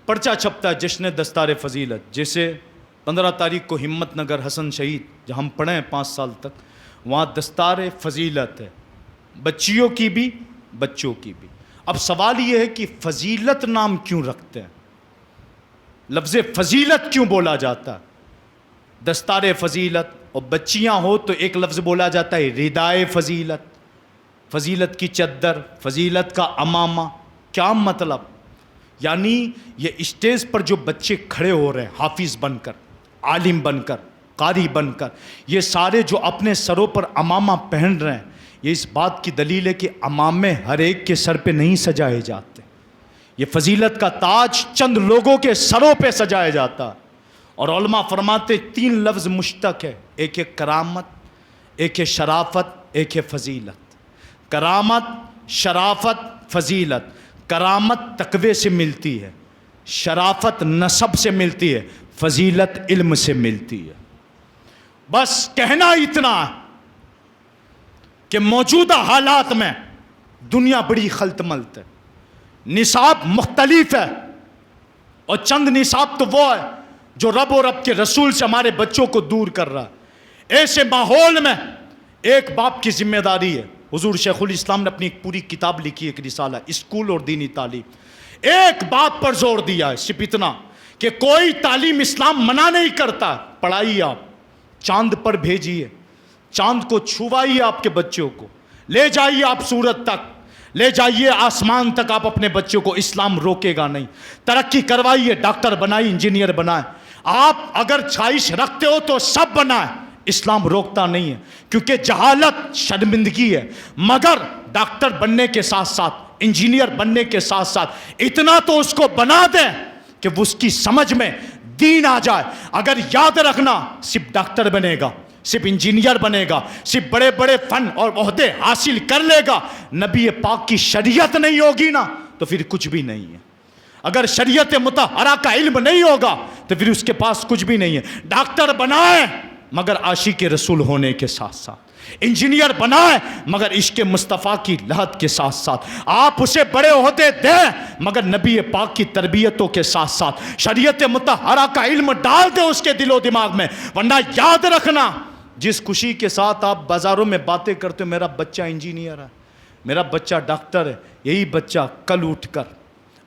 پرچہ چھپتا ہے جشن دستار فضیلت، جیسے 15 تاریخ کو ہمت نگر حسن شہید جہاں ہم پڑھے ہیں 5 سال تک، وہاں دستار فضیلت ہے، بچیوں کی بھی بچوں کی بھی۔ اب سوال یہ ہے کہ فضیلت نام کیوں رکھتے ہیں، لفظ فضیلت کیوں بولا جاتا ہے؟ دستار فضیلت، اور بچیاں ہو تو ایک لفظ بولا جاتا ہے ردائے فضیلت، فضیلت کی چادر، فضیلت کا امامہ۔ کیا مطلب؟ یعنی یہ اسٹیج پر جو بچے کھڑے ہو رہے ہیں حافظ بن کر، عالم بن کر، قاری بن کر، یہ سارے جو اپنے سروں پر امامہ پہن رہے ہیں، یہ اس بات کی دلیل ہے کہ امامے ہر ایک کے سر پہ نہیں سجائے جاتے، یہ فضیلت کا تاج چند لوگوں کے سروں پہ سجایا جاتا ہے۔ اور علماء فرماتے 3 لفظ مشتق ہے، ایک ہے کرامت، ایک ہے شرافت، ایک ہے فضیلت۔ کرامت، شرافت، فضیلت۔ کرامت تقوی سے ملتی ہے، شرافت نسب سے ملتی ہے، فضیلت علم سے ملتی ہے۔ بس کہنا اتنا ہے کہ موجودہ حالات میں دنیا بڑی خلط ملت ہے، نصاب مختلف ہے، اور چند نصاب تو وہ ہے جو رب اور رب کے رسول سے ہمارے بچوں کو دور کر رہا ہے۔ ایسے ماحول میں ایک باپ کی ذمہ داری ہے، حضور شیخ الاسلام نے اپنی ایک پوری کتاب لکھی، ایک رسالہ اسکول اور دینی تعلیم، ایک باپ پر زور دیا ہے، صرف اتنا کہ کوئی تعلیم اسلام منع نہیں کرتا، پڑھائیے، آپ چاند پر بھیجیے، چاند کو چھوائیے، آپ کے بچوں کو لے جائیے، آپ سورج تک لے جائیے، آسمان تک آپ اپنے بچوں کو، اسلام روکے گا نہیں۔ ترقی کروائیے، ڈاکٹر بنائیے، انجینئر بنائیں، آپ اگر خواہش رکھتے ہو تو سب بنائیں، اسلام روکتا نہیں ہے، کیونکہ جہالت شرمندگی ہے، مگر ڈاکٹر بننے کے ساتھ ساتھ، انجینئر بننے کے ساتھ ساتھ اتنا تو اس کو بنا دیں کہ وہ اس کی سمجھ میں دین آ جائے۔ اگر یاد رکھنا صرف ڈاکٹر بنے گا، صرف انجینئر بنے گا، صرف بڑے بڑے فن اور عہدے حاصل کر لے گا، نبی پاک کی شریعت نہیں ہوگی نا تو پھر کچھ بھی نہیں ہے۔ اگر شریعت مطہرہ کا علم نہیں ہوگا تو پھر اس کے پاس کچھ بھی نہیں ہے۔ ڈاکٹر بنائے مگر عاشق رسول ہونے کے ساتھ ساتھ، انجینئر بنائے مگر عشق مصطفیٰ کی لہت کے ساتھ ساتھ، آپ اسے بڑے عہدے دیں مگر نبی پاک کی تربیتوں کے ساتھ ساتھ شریعت مطہرہ کا علم ڈال دیں اس کے دل و دماغ میں۔ ورنہ یاد رکھنا، جس خوشی کے ساتھ آپ بازاروں میں باتیں کرتے ہو میرا بچہ انجینئر ہے، میرا بچہ ڈاکٹر ہے، یہی بچہ کل اٹھ کر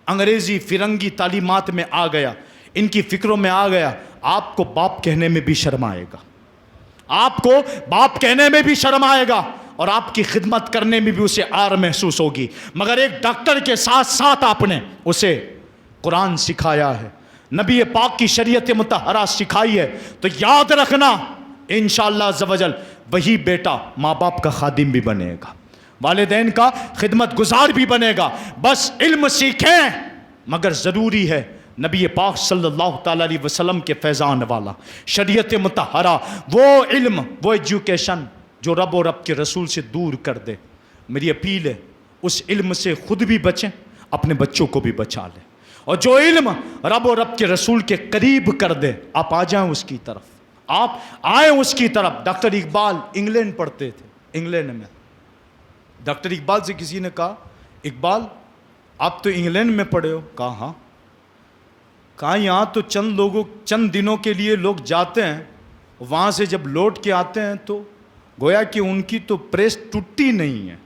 انگریزی فرنگی تعلیمات میں آ گیا، ان کی فکروں میں آ گیا، آپ کو باپ کہنے میں بھی شرم آئے گا، آپ کو باپ کہنے میں بھی شرم آئے گا، اور آپ کی خدمت کرنے میں بھی اسے آر محسوس ہوگی۔ مگر ایک ڈاکٹر کے ساتھ ساتھ آپ نے اسے قرآن سکھایا ہے، نبی پاک کی شریعت مطہرہ سکھائی ہے، تو یاد رکھنا انشاءاللہ عز و جل وہی بیٹا ماں باپ کا خادم بھی بنے گا، والدین کا خدمت گزار بھی بنے گا۔ بس علم سیکھیں، مگر ضروری ہے نبی پاک صلی اللہ تعالیٰ علیہ وسلم کے فیضان والا شریعت مطہرہ، وہ علم، وہ ایجوکیشن جو رب و رب کے رسول سے دور کر دے۔ میری اپیل ہے اس علم سے خود بھی بچیں، اپنے بچوں کو بھی بچا لیں، اور جو علم رب و رب کے رسول کے قریب کر دے آپ آ جائیں اس کی طرف، آپ آئیں اس کی طرف۔ ڈاکٹر اقبال انگلینڈ پڑھتے تھے، انگلینڈ میں ڈاکٹر اقبال سے کسی نے کہا اقبال آپ تو انگلینڈ میں پڑھے ہو؟ کہا ہاں۔ کہا یہاں تو چند دنوں کے لیے لوگ جاتے ہیں، وہاں سے جب لوٹ کے آتے ہیں تو گویا کہ ان کی تو پریس ٹوٹی نہیں ہے،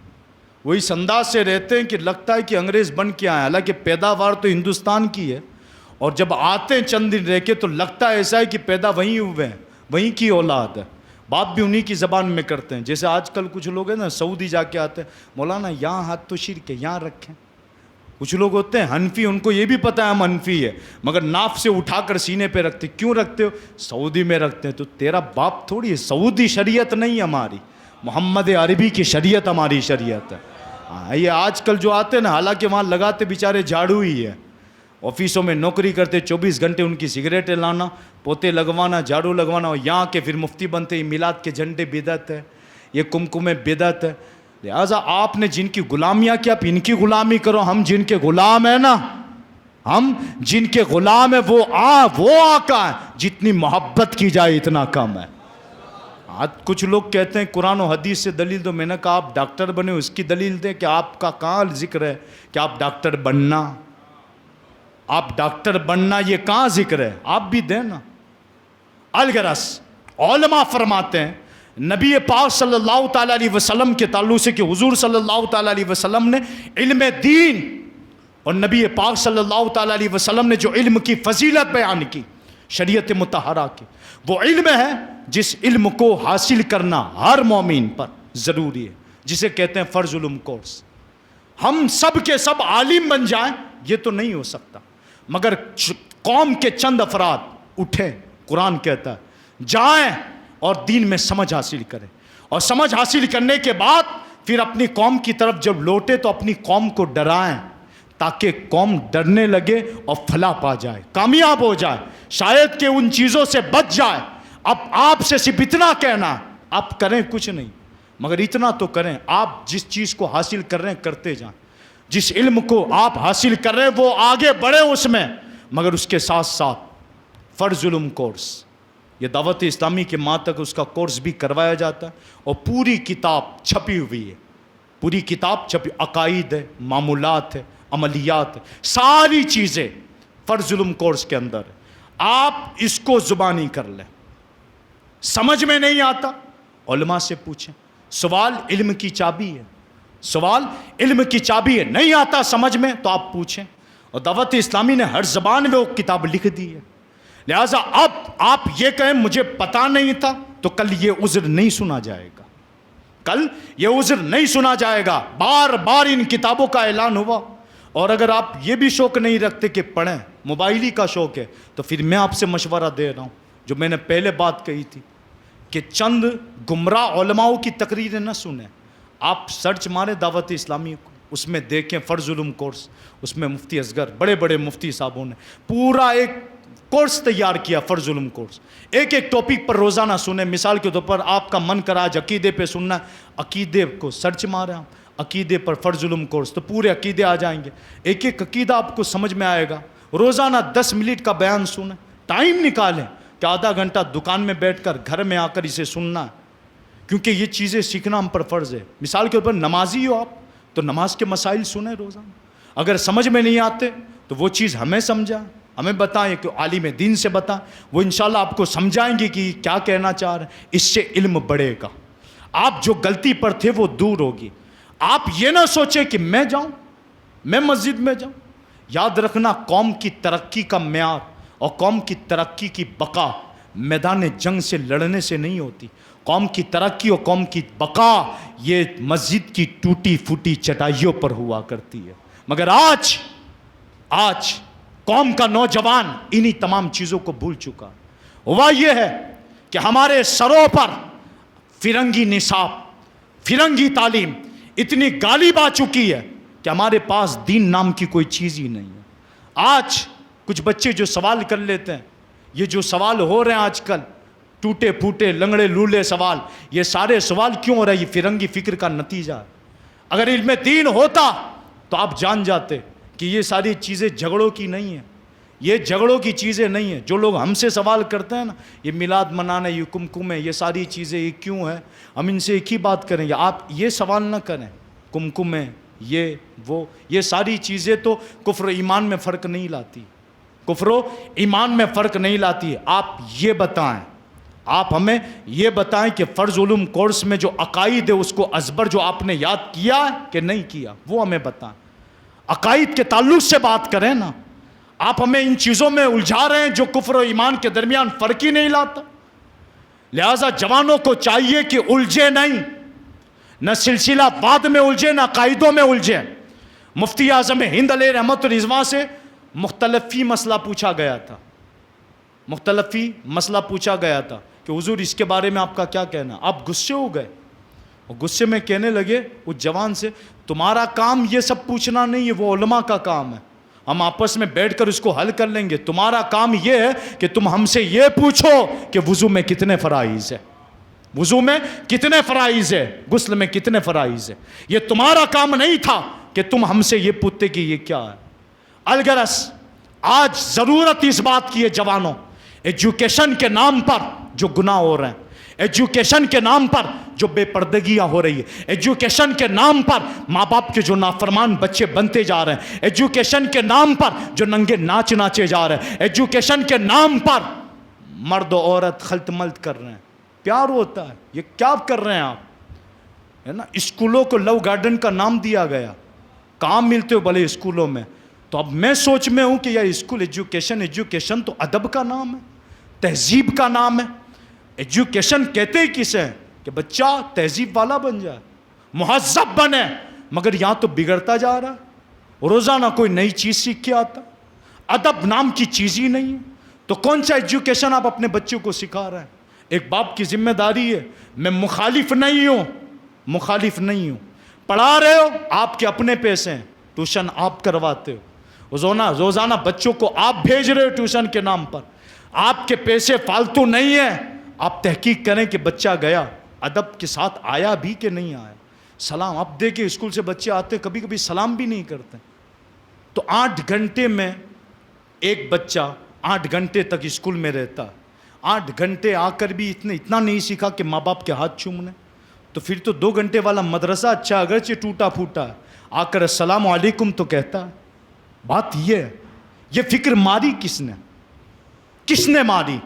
وہ اس انداز سے رہتے ہیں کہ لگتا ہے کہ انگریز بن کے آئے، حالانکہ پیداوار تو ہندوستان کی ہے، اور جب آتے ہیں چند دن رہ کے تو لگتا ہے ایسا ہے کہ پیدا وہیں ہوئے ہیں، وہیں کی اولاد ہے، بات بھی انہی کی زبان میں کرتے ہیں۔ جیسے آج کل کچھ لوگ ہیں نا سعودی جا کے آتے ہیں، مولانا یہاں ہاتھ تو شرک ہے، یہاں رکھیں۔ کچھ لوگ ہوتے ہیں حنفی، ان کو یہ بھی پتہ ہے ہم حنفی ہے، مگر ناف سے اٹھا کر سینے پہ رکھتے۔ کیوں رکھتے ہو؟ سعودی میں رکھتے ہیں۔ تو تیرا باپ تھوڑی ہے، سعودی شریعت نہیں ہماری، محمد عربی کی شریعت ہماری شریعت ہے۔ یہ آج کل جو آتے ہیں نا، حالانکہ وہاں لگاتے بیچارے جھاڑو ہی ہے، آفیسوں میں نوکری کرتے، 24 گھنٹے ان کی سگریٹیں لانا، پوتے لگوانا، جھاڑو لگوانا، اور یہاں کے پھر مفتی بنتے۔ یہ میلاد کے جھنڈے بدعت ہے، یہ کمکمے بدعت ہے۔ لہٰذا آپ نے جن کی غلامیاں کیا، آپ ان کی غلامی کرو۔ ہم جن کے غلام ہیں نا، ہم جن کے غلام ہیں وہ آقا ہے، جتنی محبت کی جائے اتنا کم ہے۔ آج کچھ لوگ کہتے ہیں قرآن و حدیث سے دلیل دو۔ میں نے کہا آپ ڈاکٹر بنے، اس کی دلیل دیں کہ آپ کا کہاں ذکر ہے کہ آپ ڈاکٹر بننا، آپ ڈاکٹر بننا یہ کہاں ذکر ہے؟ آپ بھی دیں نا۔ الغرض علماء فرماتے ہیں نبی پاک صلی اللہ تعالیٰ علیہ وسلم کے تعلق سے کہ حضور صلی اللہ تعالیٰ علیہ وسلم نے علم دین اور نبی پاک صلی اللہ تعالیٰ علیہ وسلم نے جو علم کی فضیلت بیان کی شریعت مطہرہ کی، وہ علم ہے جس علم کو حاصل کرنا ہر مومن پر ضروری ہے، جسے کہتے ہیں فرض علم کورس۔ ہم سب کے سب عالم بن جائیں یہ تو نہیں ہو سکتا، مگر قوم کے چند افراد اٹھیں، قرآن کہتا ہے جائیں اور دین میں سمجھ حاصل کریں، اور سمجھ حاصل کرنے کے بعد پھر اپنی قوم کی طرف جب لوٹے تو اپنی قوم کو ڈرائیں، تاکہ قوم ڈرنے لگے اور فلاح پا جائے، کامیاب ہو جائے، شاید کہ ان چیزوں سے بچ جائے۔ اب آپ سے صرف اتنا کہنا، آپ کریں کچھ نہیں، مگر اتنا تو کریں، آپ جس چیز کو حاصل کر رہے ہیں کرتے جائیں، جس علم کو آپ حاصل کر رہے ہیں وہ آگے بڑھے اس میں، مگر اس کے ساتھ ساتھ فرض علم کورس، یہ دعوت اسلامی کے ماں تک اس کا کورس بھی کروایا جاتا ہے، اور پوری کتاب چھپی ہوئی ہے، پوری کتاب چھپی، عقائد ہے، معمولات ہے، عملیات ہے، ساری چیزیں فرض علم کورس کے اندر ہے۔ آپ اس کو زبانی کر لیں، سمجھ میں نہیں آتا علماء سے پوچھیں، سوال علم کی چابی ہے، سوال علم کی چابی ہے، نہیں آتا سمجھ میں تو آپ پوچھیں، اور دعوت اسلامی نے ہر زبان میں وہ کتاب لکھ دی ہے۔ لہٰذا اب آپ یہ کہیں مجھے پتا نہیں تھا تو کل یہ عذر نہیں سنا جائے گا، کل یہ عذر نہیں سنا جائے گا۔ بار بار ان کتابوں کا اعلان ہوا، اور اگر آپ یہ بھی شوق نہیں رکھتے کہ پڑھیں، موبائلی کا شوق ہے، تو پھر میں آپ سے مشورہ دے رہا ہوں جو میں نے پہلے بات کہی تھی کہ چند گمراہ علماؤں کی تقریریں نہ سنیں، آپ سرچ ماریں دعوت اسلامی کو، اس میں دیکھیں فرض علم کورس، اس میں مفتی اصغر، بڑے بڑے مفتی صاحبوں نے پورا ایک کورس تیار کیا، فرض علم کورس، ایک ایک ٹاپک پر روزانہ سنیں۔ مثال کے طور پر آپ کا من کرا آج عقیدے پہ سننا ہے، عقیدے کو سرچ ماریں آپ، عقیدے پر فرض علم کورس، تو پورے عقیدے آ جائیں گے، ایک ایک عقیدہ آپ کو سمجھ میں آئے گا۔ روزانہ 10 منٹ کا بیان سنیں، ٹائم نکالیں کہ آدھا گھنٹہ دکان میں بیٹھ کر گھر میں آ کر اسے سننا ہے، کیونکہ یہ چیزیں سیکھنا ہم پر فرض ہے۔ مثال کے طور پر نمازی ہو آپ تو نماز کے مسائل سنیں روزانہ، اگر سمجھ میں نہیں آتے تو وہ چیز ہمیں سمجھائیں، ہمیں بتائیں کہ عالم دین سے بتائیں، وہ انشاءاللہ آپ کو سمجھائیں گے کہ کیا کہنا چاہ رہے ہیں، اس سے علم بڑھے گا، آپ جو غلطی پر تھے وہ دور ہوگی۔ آپ یہ نہ سوچیں کہ میں جاؤں، میں مسجد میں جاؤں۔ یاد رکھنا قوم کی ترقی کا معیار اور قوم کی ترقی کی بقا میدان جنگ سے لڑنے سے نہیں ہوتی، قوم کی ترقی اور قوم کی بقا یہ مسجد کی ٹوٹی پھوٹی چٹائیوں پر ہوا کرتی ہے۔ مگر آج قوم کا نوجوان انہی تمام چیزوں کو بھول چکا۔ ہوا یہ ہے کہ ہمارے سروں پر فرنگی نصاب، فرنگی تعلیم اتنی غالب آ چکی ہے کہ ہمارے پاس دین نام کی کوئی چیز ہی نہیں ہے۔ آج کچھ بچے جو سوال کر لیتے ہیں، یہ جو سوال ہو رہے ہیں آج کل، ٹوٹے پھوٹے لنگڑے لولے سوال، یہ سارے سوال کیوں ہو رہے ہیں؟ یہ فرنگی فکر کا نتیجہ ہے۔ اگر علم دین ہوتا تو آپ جان جاتے کہ یہ ساری چیزیں جھگڑوں کی نہیں ہیں، یہ جھگڑوں کی چیزیں نہیں ہیں۔ جو لوگ ہم سے سوال کرتے ہیں نا، یہ میلاد منانا، یہ کمکم ہے، یہ ساری چیزیں یہ کیوں ہے، ہم ان سے ایک ہی بات کریں گے، آپ یہ سوال نہ کریں، کمکم ہے، یہ ساری چیزیں تو کفر و ایمان میں فرق نہیں لاتی، کفر و ایمان میں فرق نہیں لاتی۔ آپ یہ بتائیں آپ ہمیں یہ بتائیں کہ فرض علوم کورس میں جو عقائد ہے اس کو ازبر جو آپ نے یاد کیا کہ نہیں کیا، وہ ہمیں بتائیں. عقائد کے تعلق سے بات کریں نا. آپ ہمیں ان چیزوں میں الجھا رہے ہیں جو کفر و ایمان کے درمیان فرق ہی نہیں لاتا. لہٰذا جوانوں کو چاہیے کہ الجھے نہیں، نہ سلسلہ بعد میں الجھے نہ عقائدوں میں الجھے. مفتی اعظم ہند علیہ رحمت الرضوان سے مختلفی مسئلہ پوچھا گیا تھا، مختلفی مسئلہ پوچھا گیا تھا کہ حضور اس کے بارے میں آپ کا کیا کہنا. آپ غصے ہو گئے اور غصے میں کہنے لگے اس جوان سے، تمہارا کام یہ سب پوچھنا نہیں ہے، وہ علماء کا کام ہے، ہم آپس میں بیٹھ کر اس کو حل کر لیں گے. تمہارا کام یہ ہے کہ تم ہم سے یہ پوچھو کہ وضو میں کتنے فرائض ہے، وضو میں کتنے فرائض ہے، غسل میں کتنے فرائض ہے. یہ تمہارا کام نہیں تھا کہ تم ہم سے یہ پوچھتے کہ یہ کیا ہے. الغرض آج ضرورت اس بات کی ہے جوانوں، ایجوکیشن کے نام پر جو گناہ ہو رہے ہیں، ایجوکیشن کے نام پر جو بے پردگیاں ہو رہی ہے، ایجوکیشن کے نام پر ماں باپ کے جو نافرمان بچے بنتے جا رہے ہیں، ایجوکیشن کے نام پر جو ننگے ناچ ناچے جا رہے ہیں، ایجوکیشن کے نام پر مرد و عورت خلط ملط کر رہے ہیں. پیار ہوتا ہے، یہ کیا کر رہے ہیں آپ؟ ہے نا، اسکولوں کو لو گارڈن کا نام دیا گیا، کام ملتے ہو بھلے اسکولوں میں. تو اب میں سوچ میں ہوں کہ یار اسکول ایجوکیشن تو ادب کا نام ہے، تہذیب کا نام ہے. ایجوکیشن کہتے ہی کسے ہیں کہ بچہ تہذیب والا بن جائے، مہذب بنے، مگر یہاں تو بگڑتا جا رہا ہے، روزانہ کوئی نئی چیز سیکھ کے آتا. ادب نام کی چیز ہی نہیں ہے، تو کون سا ایجوکیشن آپ اپنے بچوں کو سکھا رہے ہیں؟ ایک باپ کی ذمہ داری ہے. میں مخالف نہیں ہوں، پڑھا رہے ہو آپ کے اپنے پیسے ہیں، ٹیوشن آپ کرواتے ہو، روزانہ بچوں کو آپ بھیج رہے ہو ٹیوشن کے نام پر، آپ کے پیسے فالتو نہیں ہیں. آپ تحقیق کریں کہ بچہ گیا ادب کے ساتھ آیا بھی کہ نہیں آیا. سلام آپ دیکھیں اسکول سے بچے آتے کبھی کبھی سلام بھی نہیں کرتے. تو 8 گھنٹے میں ایک بچہ 8 گھنٹے تک اسکول میں رہتا، 8 گھنٹے آ کر بھی اتنا نہیں سیکھا کہ ماں باپ کے ہاتھ چومنے. تو پھر تو 2 گھنٹے والا مدرسہ اچھا، اگرچہ ٹوٹا پھوٹا ہے، آ کر السلام علیکم تو کہتا ہے. بات یہ ہے، یہ فکر ماری کس نے ماری؟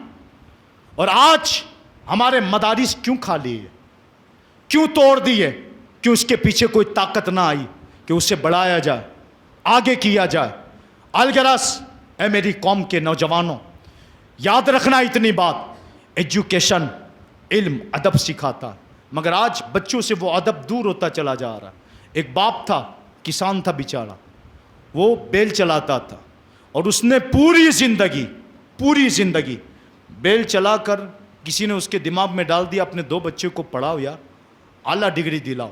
اور آج ہمارے مدارس کیوں خالی ہے، کیوں توڑ دیے؟ کیوں اس کے پیچھے کوئی طاقت نہ آئی کہ اسے بڑھایا جائے، آگے کیا جائے؟ الغرض اے میری قوم کے نوجوانوں، یاد رکھنا اتنی بات، ایجوکیشن علم ادب سکھاتا ہے، مگر آج بچوں سے وہ ادب دور ہوتا چلا جا رہا ہے. ایک باپ تھا، کسان تھا بیچارہ، وہ بیل چلاتا تھا، اور اس نے پوری زندگی بیل چلا کر کسی نے اس کے دماغ میں ڈال دیا اپنے 2 بچے کو پڑھاؤ یار، اعلیٰ ڈگری دلاؤ.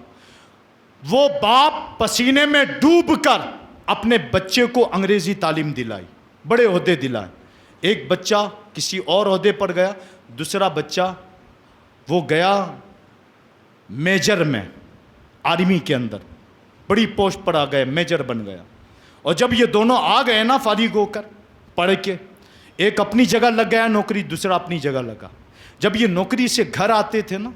وہ باپ پسینے میں ڈوب کر اپنے بچے کو انگریزی تعلیم دلائی، بڑے عہدے دلائے. ایک بچہ کسی اور عہدے پر گیا، دوسرا بچہ وہ گیا میجر میں، آرمی کے اندر بڑی پوسٹ پر آ گئے، میجر بن گیا. اور جب یہ دونوں آ گئے نا فارغ ہو کر پڑھ کے، ایک اپنی جگہ لگ گیا نوکری، دوسرا اپنی جگہ لگا. جب یہ نوکری سے گھر آتے تھے نا،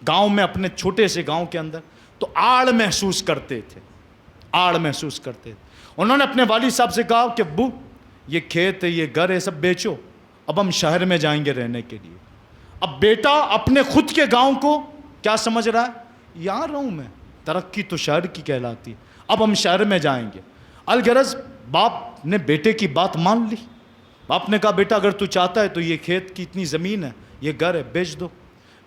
گاؤں میں، اپنے چھوٹے سے گاؤں کے اندر، تو آڑ محسوس کرتے تھے. انہوں نے اپنے والد صاحب سے کہا کہ ابو یہ کھیت ہے، یہ گھر ہے، سب بیچو، اب ہم شہر میں جائیں گے رہنے کے لیے. اب بیٹا اپنے خود کے گاؤں کو کیا سمجھ رہا ہے؟ یہاں رہوں میں، ترقی تو شہر کی کہلاتی، اب ہم شہر میں جائیں گے. الغرض باپ نے بیٹے کی بات مان لی. باپ نے کہا بیٹا اگر تو چاہتا ہے تو یہ کھیت کی اتنی زمین ہے، یہ گھر ہے، بیچ دو.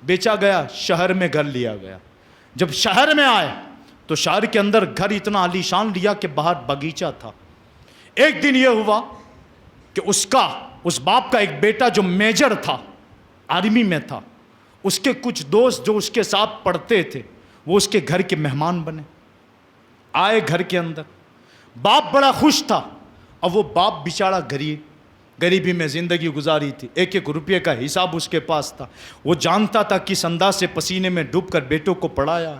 بیچا گیا، شہر میں گھر لیا گیا. جب شہر میں آئے تو شہر کے اندر گھر اتنا عالیشان لیا کہ باہر باغیچہ تھا. ایک دن یہ ہوا کہ اس باپ کا ایک بیٹا جو میجر تھا، آرمی میں تھا، اس کے کچھ دوست جو اس کے ساتھ پڑھتے تھے وہ اس کے گھر کے مہمان بنے. آئے گھر کے اندر، باپ بڑا خوش تھا، اور وہ باپ بیچارہ غریبی میں زندگی گزاری تھی. 1 روپے کا حساب اس کے پاس تھا. وہ جانتا تھا کس انداز سے پسینے میں ڈوب کر بیٹوں کو پڑھایا.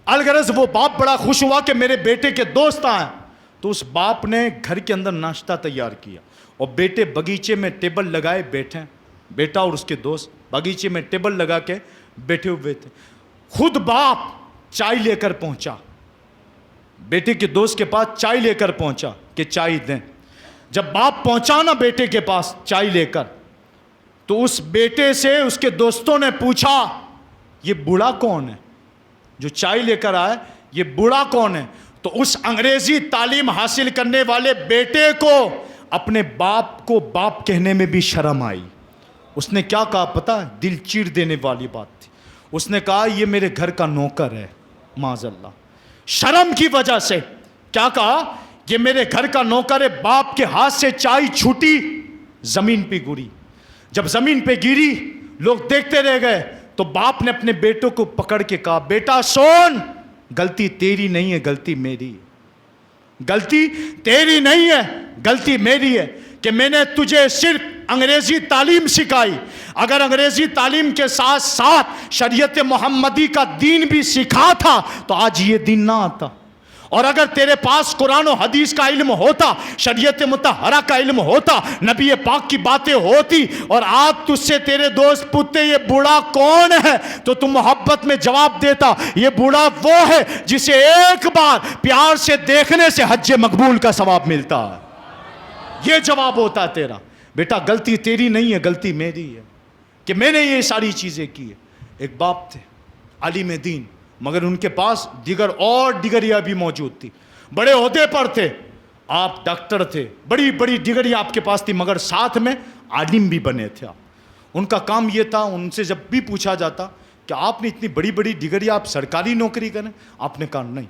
الغرض وہ باپ بڑا خوش ہوا کہ میرے بیٹے کے دوست آئے. تو اس باپ نے گھر کے اندر ناشتہ تیار کیا، اور بیٹے باغیچے میں ٹیبل لگائے بیٹھے، بیٹا اور اس کے دوست باغیچے میں ٹیبل لگا کے بیٹھے ہوئے تھے. خود باپ چائے لے کر پہنچا، بیٹے کے دوست کے پاس چائے لے کر پہنچا کہ چائے دیں. جب باپ پہنچا نا بیٹے کے پاس چائے لے کر، تو اس بیٹے سے اس کے دوستوں نے پوچھا یہ بوڑھا کون ہے جو چائے لے کر آئے، یہ بوڑھا کون ہے؟ تو اس انگریزی تعلیم حاصل کرنے والے بیٹے کو اپنے باپ کو باپ کہنے میں بھی شرم آئی۔ اس نے کیا کہا پتہ ہے؟ دل چیر دینے والی بات تھی۔ اس نے کہا یہ میرے گھر کا نوکر ہے، معاذ اللہ، شرم کی وجہ سے کیا کہا؟ یہ میرے گھر کا نوکر ہے۔ باپ کے ہاتھ سے چائے چھوٹی، زمین پہ گری۔ جب زمین پہ گری لوگ دیکھتے رہ گئے، تو باپ نے اپنے بیٹوں کو پکڑ کے کہا بیٹا سن، غلطی تیری نہیں ہے، غلطی میری ہے، غلطی تیری نہیں ہے، غلطی میری ہے کہ میں نے تجھے صرف انگریزی تعلیم سکھائی۔ اگر انگریزی تعلیم کے ساتھ ساتھ شریعت محمدی کا دین بھی سکھا تھا تو آج یہ دین نہ آتا۔ اور اگر تیرے پاس قرآن و حدیث کا علم ہوتا، شریعت مطہرہ کا علم ہوتا، نبی پاک کی باتیں ہوتی، اور آج تجھ سے تیرے دوست پوچھتے یہ بوڑھا کون ہے، تو تم محبت میں جواب دیتا یہ بوڑھا وہ ہے جسے ایک بار پیار سے دیکھنے سے حج مقبول کا ثواب ملتا ہے۔ یہ جواب ہوتا ہے تیرا۔ بیٹا غلطی تیری نہیں ہے، غلطی میری ہے کہ میں نے یہ ساری چیزیں کی ہے۔ ایک باپ تھے عالم دین، مگر ان کے پاس دیگر اور ڈگریاں بھی موجود تھی، بڑے عہدے پر تھے، آپ ڈاکٹر تھے، بڑی بڑی ڈگری آپ کے پاس تھی، مگر ساتھ میں عالم بھی بنے تھے آپ۔ ان کا کام یہ تھا، ان سے جب بھی پوچھا جاتا کہ آپ نے اتنی بڑی بڑی ڈگری، آپ سرکاری نوکری کریں؟ آپ نے کہا نہیں،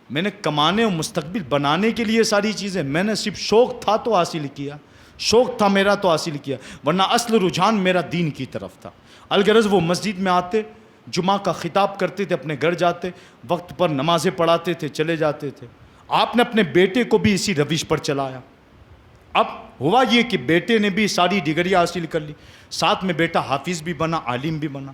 میں نے کمانے اور مستقبل بنانے کے لیے ساری چیزیں، میں نے صرف شوق تھا تو حاصل کیا، شوق تھا میرا تو حاصل کیا، ورنہ اصل رجحان میرا دین کی طرف تھا۔ الغرض وہ مسجد میں آتے، جمعہ کا خطاب کرتے تھے، اپنے گھر جاتے، وقت پر نمازیں پڑھاتے تھے، چلے جاتے تھے۔ آپ نے اپنے بیٹے کو بھی اسی روش پر چلایا۔ اب ہوا یہ کہ بیٹے نے بھی ساری ڈگری حاصل کر لی، ساتھ میں بیٹا حافظ بھی بنا، عالم بھی بنا۔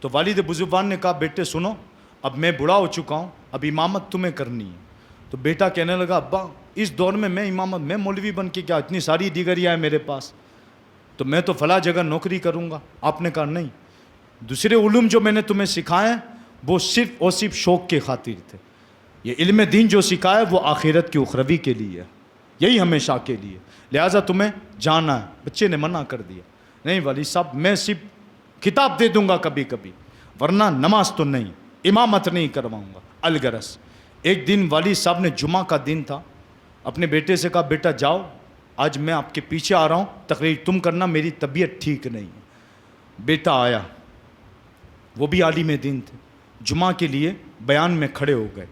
تو والد بزرگوار نے کہا بیٹے سنو، اب میں بوڑھا ہو چکا ہوں، اب امامت تمہیں کرنی ہے۔ تو بیٹا کہنے لگا ابا اس دور میں امامت، میں مولوی بن کے کیا، اتنی ساری ڈگریاں ہیں میرے پاس، تو میں تو فلاں جگہ نوکری کروں گا۔ آپ نے کہا نہیں، دوسرے علوم جو میں نے تمہیں سکھائے وہ صرف اور صرف شوق کے خاطر تھے، یہ علم دین جو سکھایا وہ آخرت کی اخروی کے لیے ہے، یہی ہمیشہ کے لیے، لہٰذا تمہیں جانا ہے۔ بچے نے منع کر دیا، نہیں والد صاحب میں صرف کتاب دے دوں گا کبھی کبھی، ورنہ نماز تو نہیں، امامت نہیں کرواؤں گا۔ الغرض ایک دن والد صاحب نے جمعہ کا دن تھا، اپنے بیٹے سے کہا بیٹا جاؤ، آج میں آپ کے پیچھے آ رہا ہوں، تقریر تم کرنا، میری طبیعت ٹھیک نہیں ہے۔ بیٹا آیا، وہ بھی عالم دین تھے، جمعہ کے لیے بیان میں کھڑے ہو گئے۔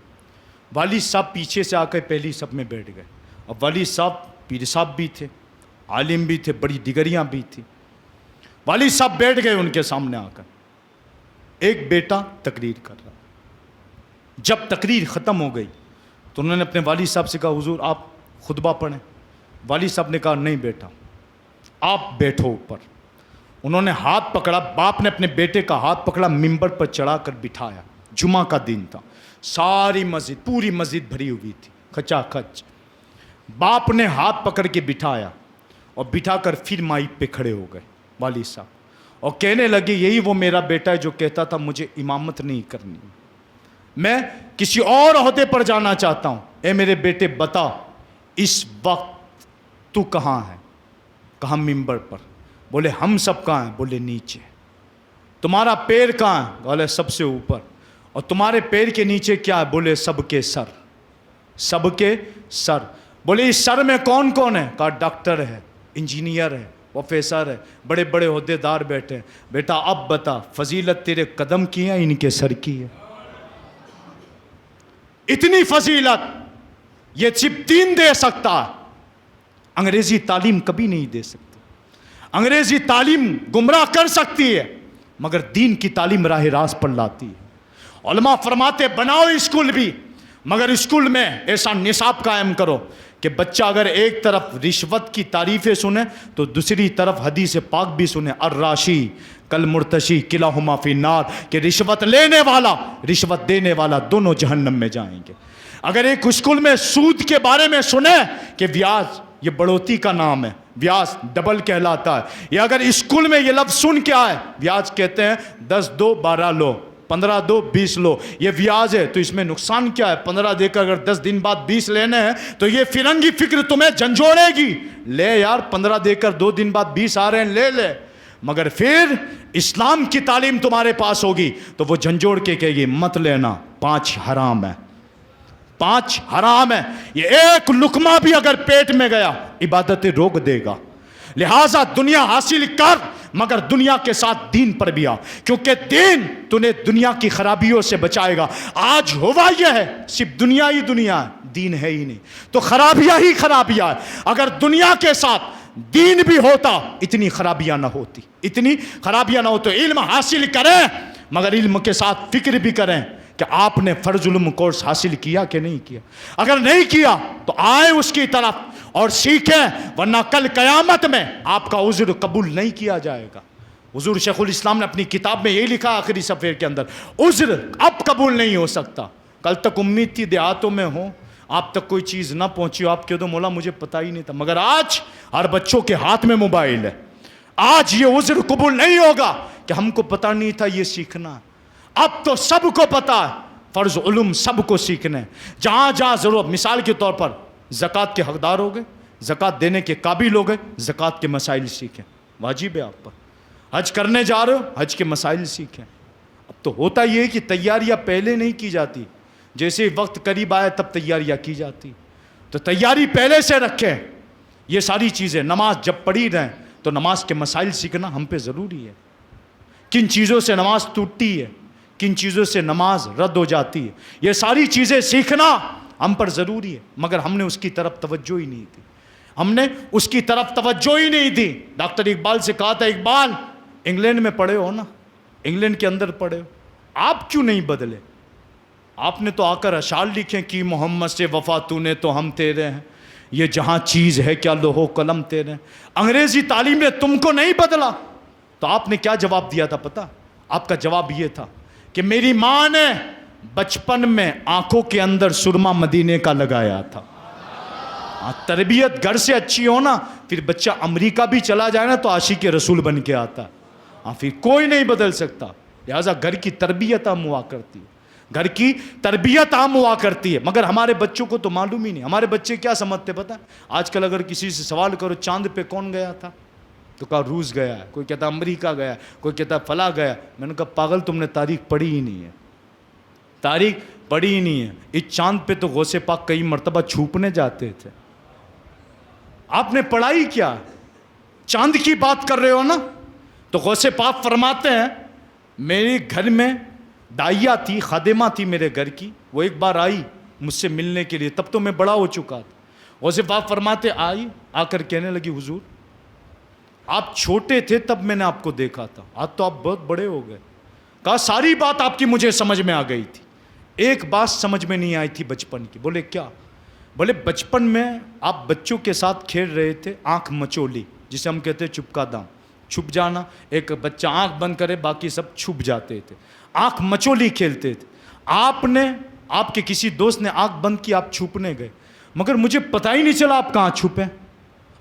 والد صاحب پیچھے سے آ کر پہلی صف میں بیٹھ گئے۔ اب والد صاحب پیر صاحب بھی تھے، عالم بھی تھے، بڑی ڈگریاں بھی تھیں۔ والد صاحب بیٹھ گئے ان کے سامنے آ کر، ایک بیٹا تقریر کر رہا۔ جب تقریر ختم ہو گئی تو انہوں نے اپنے والد صاحب سے کہا حضور آپ خطبہ پڑھیں۔ والد صاحب نے کہا نہیں بیٹا آپ بیٹھو اوپر۔ انہوں نے ہاتھ پکڑا، باپ نے اپنے بیٹے کا ہاتھ پکڑا، ممبر پر چڑھا کر بٹھایا۔ جمعہ کا دن تھا، ساری مسجد، پوری مسجد بھری ہوئی تھی کھچا کھچ۔ باپ نے ہاتھ پکڑ کے بٹھایا اور بٹھا کر پھر مائک پہ کھڑے ہو گئے والد صاحب، اور کہنے لگے یہی وہ میرا بیٹا ہے جو کہتا تھا مجھے امامت نہیں کرنی، میں کسی اور عہدے پر جانا چاہتا ہوں۔ اے میرے بیٹے بتا اس وقت تو کہاں ہے؟ کہاں ممبر پر۔ بولے ہم سب کہاں ہیں؟ بولے نیچے۔ تمہارا پیر کہاں ہے؟ بولے سب سے اوپر۔ اور تمہارے پیر کے نیچے کیا ہے؟ بولے سب کے سر، سب کے سر۔ بولے اس سر میں کون کون ہے؟ کہا ڈاکٹر ہے، انجینئر ہے، پروفیسر ہے، بڑے بڑے عہدے دار بیٹھے ہیں۔ بیٹا اب بتا فضیلت تیرے قدم کی ہے ان کے سر کی ہے؟ اتنی فضیلت یہ صرف دین دے سکتا ہے، انگریزی تعلیم کبھی نہیں دے سکتی۔ انگریزی تعلیم گمراہ کر سکتی ہے مگر دین کی تعلیم راہ راست پر لاتی ہے۔ علماء فرماتے بناؤ اسکول بھی، مگر اسکول میں ایسا نصاب قائم کرو کہ بچہ اگر ایک طرف رشوت کی تعریفیں سنے تو دوسری طرف حدیث پاک بھی سنے، الراشی کل مرتشی کلاہما فی النار، کہ رشوت لینے والا رشوت دینے والا دونوں جہنم میں جائیں گے۔ اگر ایک اسکول میں سود کے بارے میں سنے کہ بیاج یہ بڑھوتی کا نام ہے، بیاج ڈبل کہلاتا ہے، یا اگر اسکول میں یہ لفظ سن کے آئے بیاج کہتے ہیں 10 دو 12 لو، 15 دو 20 لو، یہ بیاج ہے تو اس میں نقصان کیا ہے؟ 15 دے کر اگر 10 دن بعد 20 لینے ہیں تو یہ فرنگی فکر تمہیں جھنجھوڑے گی، لے یار 15 دے کر 2 دن بعد 20 آ رہے ہیں لے لے، مگر پھر اسلام کی تعلیم تمہارے پاس ہوگی تو وہ جھنجھوڑ کے کہے گی مت لینا، 5 حرام ہے، 5 حرام ہے، یہ ایک لقمہ بھی اگر پیٹ میں گیا عبادتیں روک دے گا، لہٰذا دنیا حاصل کر مگر دنیا کے ساتھ دین پر بھی آ، کیونکہ دین تمہیں دنیا کی خرابیوں سے بچائے گا۔ آج ہوا یہ ہے صرف دنیا ہی دنیا ہے، دین ہے ہی نہیں، تو خرابیاں ہی خرابیاں ہیں۔ اگر دنیا کے ساتھ دین بھی ہوتا اتنی خرابیاں نہ ہوتی، اتنی خرابیاں نہ ہوتی۔ علم حاصل کریں مگر علم کے ساتھ فکر بھی کریں کہ آپ نے فرض علم کورس حاصل کیا کہ نہیں کیا، اگر نہیں کیا تو آئیں اس کی طرف اور سیکھیں، ورنہ کل قیامت میں آپ کا عذر قبول نہیں کیا جائے گا۔ حضور شیخ الاسلام نے اپنی کتاب میں یہی لکھا آخری صفحے کے اندر، عذر اب قبول نہیں ہو سکتا۔ کل تک امید تھی دیہاتوں میں ہوں آپ تک کوئی چیز نہ پہنچی ہو، آپ کہہ دو مولا مجھے پتہ ہی نہیں تھا، مگر آج ہر بچوں کے ہاتھ میں موبائل ہے۔ آج یہ عذر قبول نہیں ہوگا کہ ہم کو پتہ نہیں تھا یہ سیکھنا ہے، اب تو سب کو پتہ ہے، فرض علم سب کو سیکھنا ہے۔ جہاں جہاں ضرورت، مثال کے طور پر زکوٰۃ کے حقدار ہو گئے، زکوٰۃ دینے کے قابل ہو گئے، زکوٰۃ کے مسائل سیکھیں، واجب ہے آپ پر۔ حج کرنے جا رہے ہو، حج کے مسائل سیکھیں۔ اب تو ہوتا یہ ہے کہ تیاریاں پہلے نہیں کی جاتی، جیسے وقت قریب آئے تب تیاریاں کی جاتی، تو تیاری پہلے سے رکھیں۔ یہ ساری چیزیں، نماز جب پڑھی رہیں تو نماز کے مسائل سیکھنا ہم پہ ضروری ہے، کن چیزوں سے نماز ٹوٹتی ہے، کن چیزوں سے نماز رد ہو جاتی ہے، یہ ساری چیزیں سیکھنا ہم پر ضروری ہے، مگر ہم نے اس کی طرف توجہ ہی نہیں دی، ہم نے اس کی طرف توجہ ہی نہیں دی۔ ڈاکٹر اقبال سے کہا تھا، اقبال انگلینڈ میں پڑھے ہو نا، انگلینڈ کے اندر پڑھے ہو، آپ کیوں نہیں بدلے؟ آپ نے تو آ کر اشعار لکھیں کہ محمد سے وفا تو نے تو ہم تیرے ہیں، یہ جہاں چیز ہے کیا لوح و قلم تیرے ہیں۔ انگریزی تعلیم نے تم کو نہیں بدلا، تو آپ نے کیا جواب دیا تھا پتہ؟ آپ کا جواب یہ تھا کہ میری ماں نے بچپن میں آنکھوں کے اندر سرما مدینے کا لگایا تھا۔ تربیت گھر سے اچھی ہو نا، پھر بچہ امریکہ بھی چلا جائے نا تو عاشق رسول بن کے آتا ہے، پھر کوئی نہیں بدل سکتا۔ لہٰذا گھر کی تربیت عام ہوا کرتی ہے، گھر کی تربیت عام ہوا کرتی ہے، مگر ہمارے بچوں کو تو معلوم ہی نہیں۔ ہمارے بچے کیا سمجھتے پتہ؟ آج کل اگر کسی سے سوال کرو چاند پہ کون گیا تھا تو کہا روس گیا ہے، کوئی کہتا امریکہ گیا، کوئی کہتا فلاں گیا۔ میں نے کہا پاگل تم نے تاریخ پڑھی ہی نہیں ہے، تاریخ پڑھی ہی نہیں ہے۔ اس چاند پہ تو غوث پاک کئی مرتبہ چھوپنے جاتے تھے، آپ نے پڑھائی کیا؟ چاند کی بات کر رہے ہو نا، تو غوث پاک فرماتے ہیں میرے گھر میں دائیا تھی، خادمہ تھی میرے گھر کی، وہ ایک بار آئی مجھ سے ملنے کے لیے، تب تو میں بڑا ہو چکا تھا۔ غوث پاک فرماتے آئی، آ کر کہنے لگی حضور آپ چھوٹے تھے تب میں نے آپ کو دیکھا تھا، آج تو آپ بہت بڑے ہو گئے۔ کہا ساری بات آپ کی مجھے سمجھ میں آ گئی تھی، ایک بات سمجھ میں نہیں آئی تھی بچپن کی۔ بولے کیا؟ بولے بچپن میں آپ بچوں کے ساتھ کھیل رہے تھے، آنکھ مچولی جسے ہم کہتے ہیں چپکا دام، چھپ جانا، ایک بچہ آنکھ بند کرے باقی سب چھپ جاتے تھے، آنکھ مچولی کھیلتے تھے۔ آپ کے کسی دوست نے آنکھ بند کی، آپ چھپنے گئے، مگر مجھے پتہ ہی نہیں چلا آپ کہاں چھپے،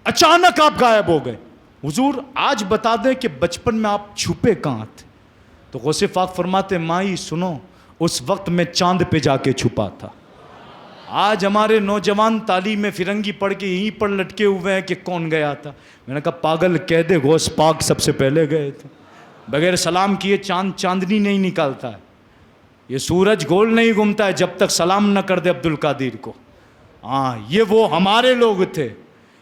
اچانک آپ غائب ہو گئے۔ حضور آج بتا دیں کہ بچپن میں آپ چھپے کہاں تھے؟ تو غوث پاک فرماتے مائی سنو، اس وقت میں چاند پہ جا کے چھپا تھا۔ آج ہمارے نوجوان تعلیم میں فرنگی پڑھ کے یہیں پر لٹکے ہوئے ہیں کہ کون گیا تھا۔ میں نے کہا پاگل کہہ دے غوث پاک سب سے پہلے گئے تھے، بغیر سلام کیے چاند چاندنی نہیں نکالتا ہے، یہ سورج گول نہیں گھومتا ہے جب تک سلام نہ کر دے عبد القادر کو۔ یہ وہ ہمارے لوگ تھے،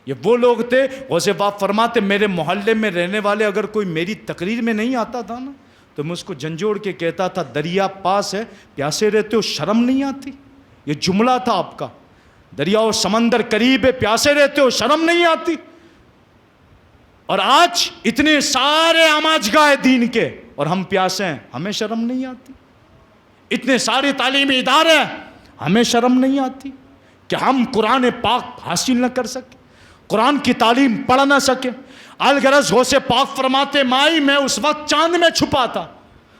یہ وہ لوگ تھے۔ غوث پاک فرماتے میرے محلے میں رہنے والے اگر کوئی میری تقریر میں نہیں آتا تھا نا تو میں اس کو جھنجھوڑ کے کہتا تھا دریا پاس ہے پیاسے رہتے ہو شرم نہیں آتی؟ یہ جملہ تھا آپ کا، دریا و سمندر قریب ہے پیاسے رہتے ہو شرم نہیں آتی؟ اور آج اتنے سارے آماج گاہ دین کے اور ہم پیاسے ہیں، ہمیں شرم نہیں آتی؟ اتنے سارے تعلیمی ادارے ہیں، ہمیں شرم نہیں آتی کہ ہم قرآن پاک حاصل نہ کر سکیں، قرآن کی تعلیم پڑھ نہ سکیں؟ الغرض غوث پاک فرماتے مائی میں اس وقت چاند میں چھپا تھا۔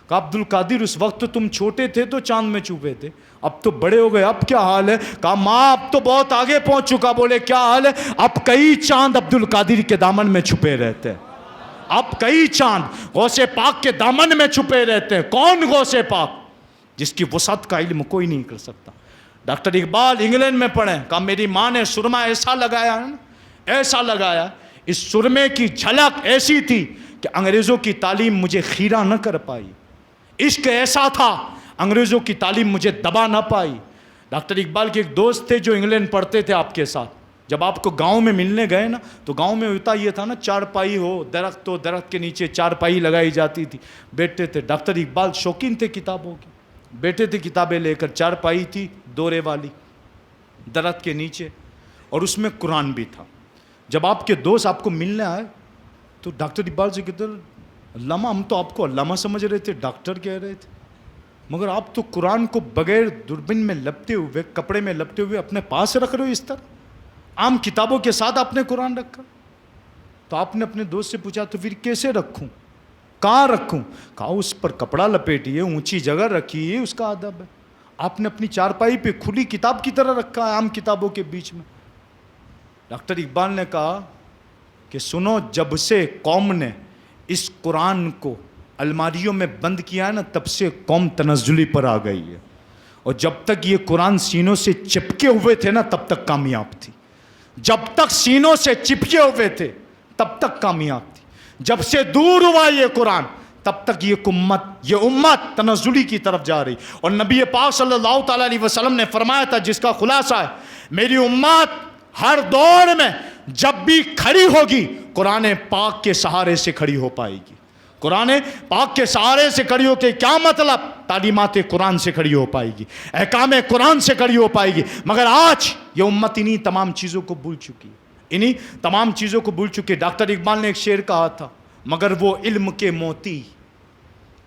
کہا عبد القادر اس وقت تو تم چھوٹے تھے تو چاند میں چھپے تھے، اب تو بڑے ہو گئے اب کیا حال ہے؟ کہا ماں اب تو بہت آگے پہنچ چکا۔ بولے کیا حال ہے؟ اب کئی چاند عبد القادر کے دامن میں چھپے رہتے ہیں، اب کئی چاند غوث پاک کے دامن میں چھپے رہتے ہیں۔ کون غوث پاک؟ جس کی وسعت کا علم کوئی نہیں کر سکتا۔ ڈاکٹر اقبال انگلینڈ میں پڑھیں، کہا میری ماں نے سرما ایسا لگایا ہے نا، ایسا لگایا، اس سرمے کی جھلک ایسی تھی کہ کہ انگریزوں کی تعلیم مجھے خیرہ نہ کر پائی، عشق ایسا تھا انگریزوں کی تعلیم مجھے دبا نہ پائی۔ ڈاکٹر اقبال کے ایک دوست تھے جو انگلینڈ پڑھتے تھے آپ کے ساتھ، جب آپ کو گاؤں میں ملنے گئے نا تو گاؤں میں ہوتا یہ تھا نا، چارپائی ہو، درخت ہو، درخت کے نیچے چارپائی لگائی جاتی تھی، بیٹھتے تھے۔ ڈاکٹر اقبال شوقین تھے کتابوں کے، بیٹھے تھے کتابیں لے کر، چارپائی تھی دورے والی درخت کے نیچے، اور اس میں قرآن بھی تھا۔ جب آپ کے دوست آپ کو ملنے آئے تو ڈاکٹر اقبال سے کہتے علامہ ہم تو آپ کو علامہ سمجھ رہے تھے، ڈاکٹر کہہ رہے تھے، مگر آپ تو قرآن کو بغیر دوربین میں لپٹے ہوئے، کپڑے میں لپٹے ہوئے اپنے پاس رکھ رہے ہو، اس طرح عام کتابوں کے ساتھ آپ نے قرآن رکھا۔ تو آپ نے اپنے دوست سے پوچھا تو پھر کیسے رکھوں، کہاں رکھوں؟ کہا اس پر کپڑا لپیٹیے، اونچی جگہ رکھیے، اس کا ادب ہے۔ آپ نے اپنی چارپائی پہ کھلی کتاب کی طرح رکھا ہے عام کتابوں کے بیچ میں۔ ڈاکٹر اقبال نے کہا کہ سنو، جب سے قوم نے اس قرآن کو الماریوں میں بند کیا ہے نا، تب سے قوم تنزلی پر آ گئی ہے، اور جب تک یہ قرآن سینوں سے چپکے ہوئے تھے نا تب تک کامیاب تھی، جب تک سینوں سے چپکے ہوئے تھے تب تک کامیاب تھی، جب سے دور ہوا یہ قرآن تب تک یہ امت تنزلی کی طرف جا رہی۔ اور نبی پاک صلی اللہ تعالیٰ علیہ وسلم نے فرمایا تھا، جس کا خلاصہ ہے میری امت ہر دور میں جب بھی کھڑی ہوگی قرآن پاک کے سہارے سے کھڑی ہو پائے گی۔ قرآن پاک کے سہارے سے کھڑی ہو کے کیا مطلب؟ تعلیمات قرآن سے کھڑی ہو پائے گی، احکام قرآن سے کھڑی ہو پائے گی۔ مگر آج یہ امت انہی تمام چیزوں کو بھول چکی ہے، انہی تمام چیزوں کو بھول چکی ہے۔ ڈاکٹر اقبال نے ایک شعر کہا تھا، مگر وہ علم کے موتی،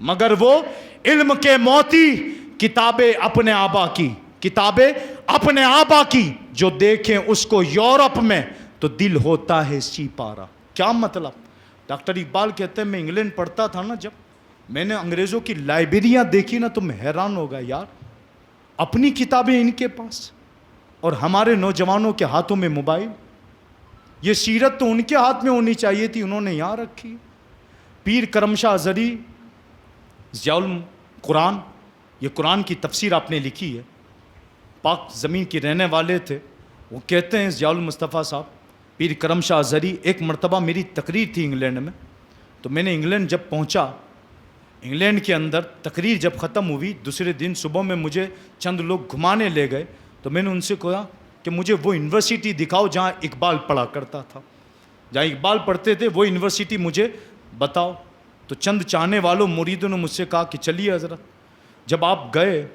مگر وہ علم کے موتی، کتابیں اپنے آبا کی، کتابیں اپنے آبا کی، جو دیکھیں اس کو یورپ میں تو دل ہوتا ہے سی پارا۔ کیا مطلب؟ ڈاکٹر اقبال کہتے ہیں میں انگلینڈ پڑھتا تھا نا، جب میں نے انگریزوں کی لائبریریاں دیکھی نا تو میں حیران ہو گیا، یار اپنی کتابیں ان کے پاس اور ہمارے نوجوانوں کے ہاتھوں میں موبائل۔ یہ سیرت تو ان کے ہاتھ میں ہونی چاہیے تھی، انہوں نے یہاں رکھی۔ پیر کرم شاہ ازہری ضیاء القرآن، یہ قرآن کی تفسیر آپ نے لکھی ہے، پاک زمین کے رہنے والے تھے، وہ کہتے ہیں ضیاء المصطفیٰ صاحب پیر کرم شاہ ازہری، ایک مرتبہ میری تقریر تھی انگلینڈ میں، تو میں نے انگلینڈ جب پہنچا، انگلینڈ کے اندر تقریر جب ختم ہوئی، دوسرے دن صبح میں مجھے چند لوگ گھمانے لے گئے، تو میں نے ان سے کہا کہ مجھے وہ یونیورسٹی دکھاؤ جہاں اقبال پڑھا کرتا تھا، جہاں اقبال پڑھتے تھے وہ یونیورسٹی مجھے بتاؤ۔ تو چند چاہنے والوں مریدوں نے مجھ سے کہا کہ چلیے حضرت۔ جب آپ گئے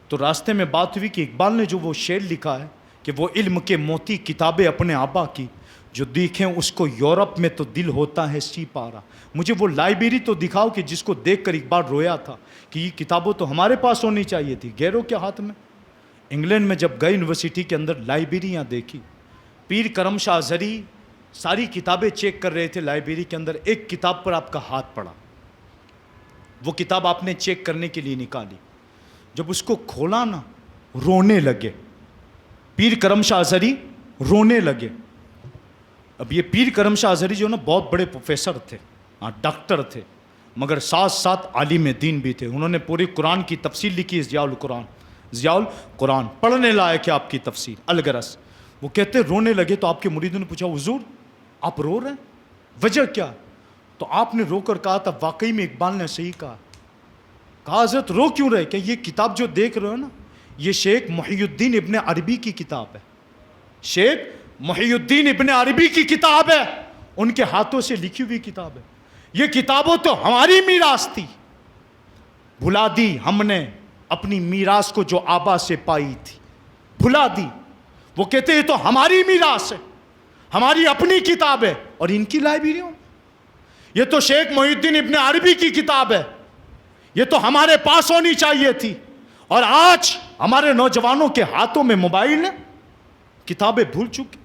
تو راستے میں بات ہوئی کہ اقبال نے جو وہ شعر لکھا ہے کہ وہ علم کے موتی، کتابیں اپنے آبا کی، جو دیکھیں اس کو یورپ میں تو دل ہوتا ہے سی پارا۔ مجھے وہ لائبریری تو دکھاؤ کہ جس کو دیکھ کر اقبال رویا تھا کہ یہ کتابوں تو ہمارے پاس ہونی چاہیے تھی، غیروں کے ہاتھ میں۔ انگلینڈ میں جب گئے یونیورسٹی کے اندر لائبریریاں دیکھی، پیر کرم شاہ ازہری ساری کتابیں چیک کر رہے تھے لائبریری کے اندر، ایک کتاب پر آپ کا ہاتھ پڑا، وہ کتاب آپ نے چیک کرنے کے لیے نکالی، جب اس کو کھولا نا رونے لگے، پیر کرم شاہ ازہری رونے لگے۔ اب یہ پیر کرم شاہ ازہری جو نا بہت بڑے پروفیسر تھے، ڈاکٹر تھے، مگر ساتھ ساتھ عالم دین بھی تھے۔ انہوں نے پوری قرآن کی تفسیر لکھی، ضیاء القرآن، ضیاء القرآن پڑھنے لائق ہے آپ کی تفسیر الغرض۔ وہ کہتے رونے لگے تو آپ کے مریدوں نے پوچھا حضور آپ رو رہے ہیں، وجہ کیا؟ تو آپ نے رو کر کہا تھا واقعی میں اقبال نے صحیح کہا۔ کہا حضرت رو کیوں رہے؟ کہ یہ کتاب جو دیکھ رہے ہو نا، یہ شیخ محی الدین ابن عربی کی کتاب ہے، شیخ محی الدین ابن عربی کی کتاب ہے، ان کے ہاتھوں سے لکھی ہوئی کتاب ہے۔ یہ کتابوں تو ہماری میراث تھی، بھلا دی ہم نے اپنی میراث کو جو آبا سے پائی تھی، بھلا دی۔ وہ کہتے ہیں تو ہماری میراث ہے، ہماری اپنی کتاب ہے، اور ان کی لائبریریوں میں یہ تو شیخ محی الدین ابن عربی کی کتاب ہے، یہ تو ہمارے پاس ہونی چاہیے تھی۔ اور آج ہمارے نوجوانوں کے ہاتھوں میں موبائل ہے، کتابیں بھول چکے،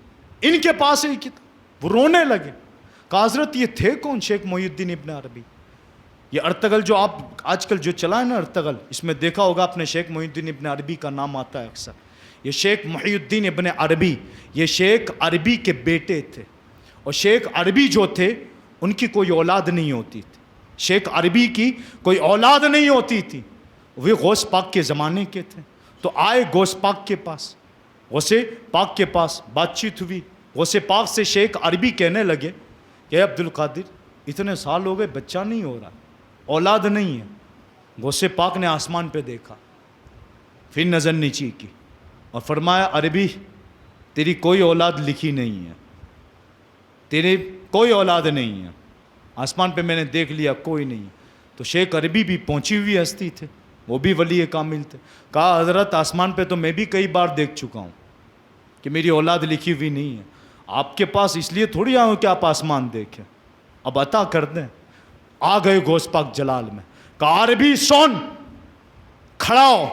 ان کے پاس ہے کتاب، وہ رونے لگے۔ کہا حضرت یہ تھے کون شیخ محی الدین ابن عربی؟ یہ ارتغل جو آپ آج کل جو چلا ہے نا ارتغل، اس میں دیکھا ہوگا آپ نے شیخ محی الدین ابن عربی کا نام آتا ہے اکثر۔ یہ شیخ محی الدین ابن عربی، یہ شیخ عربی کے بیٹے تھے، اور شیخ عربی جو تھے ان کی کوئی اولاد نہیں ہوتی تھی، شیخ عربی کی کوئی اولاد نہیں ہوتی تھی، وہ غوث پاک کے زمانے کے تھے۔ تو آئے غوث پاک کے پاس، غوث پاک کے پاس بات چیت ہوئی، غوث پاک سے شیخ عربی کہنے لگے کہ عبد القادر اتنے سال ہو گئے بچہ نہیں ہو رہا، اولاد نہیں ہے. غوث پاک نے آسمان پہ دیکھا، پھر نظر نیچی کی اور فرمایا عربی تیری کوئی اولاد لکھی نہیں ہے، تیری کوئی اولاد نہیں ہے. آسمان پہ میں نے دیکھ لیا کوئی نہیں. تو شیخ عربی بھی پہنچی ہوئی ہستی تھے، وہ بھی ولی کامل تھے. کہا حضرت آسمان پہ تو میں بھی کئی بار دیکھ چکا ہوں کہ میری اولاد لکھی ہوئی نہیں ہے، آپ کے پاس اس لیے تھوڑی آؤں کہ آپ آسمان دیکھیں، اب عطا کر دیں. آ گئے غوث پاک جلال میں. کہا عربی سن، کھڑا ہو،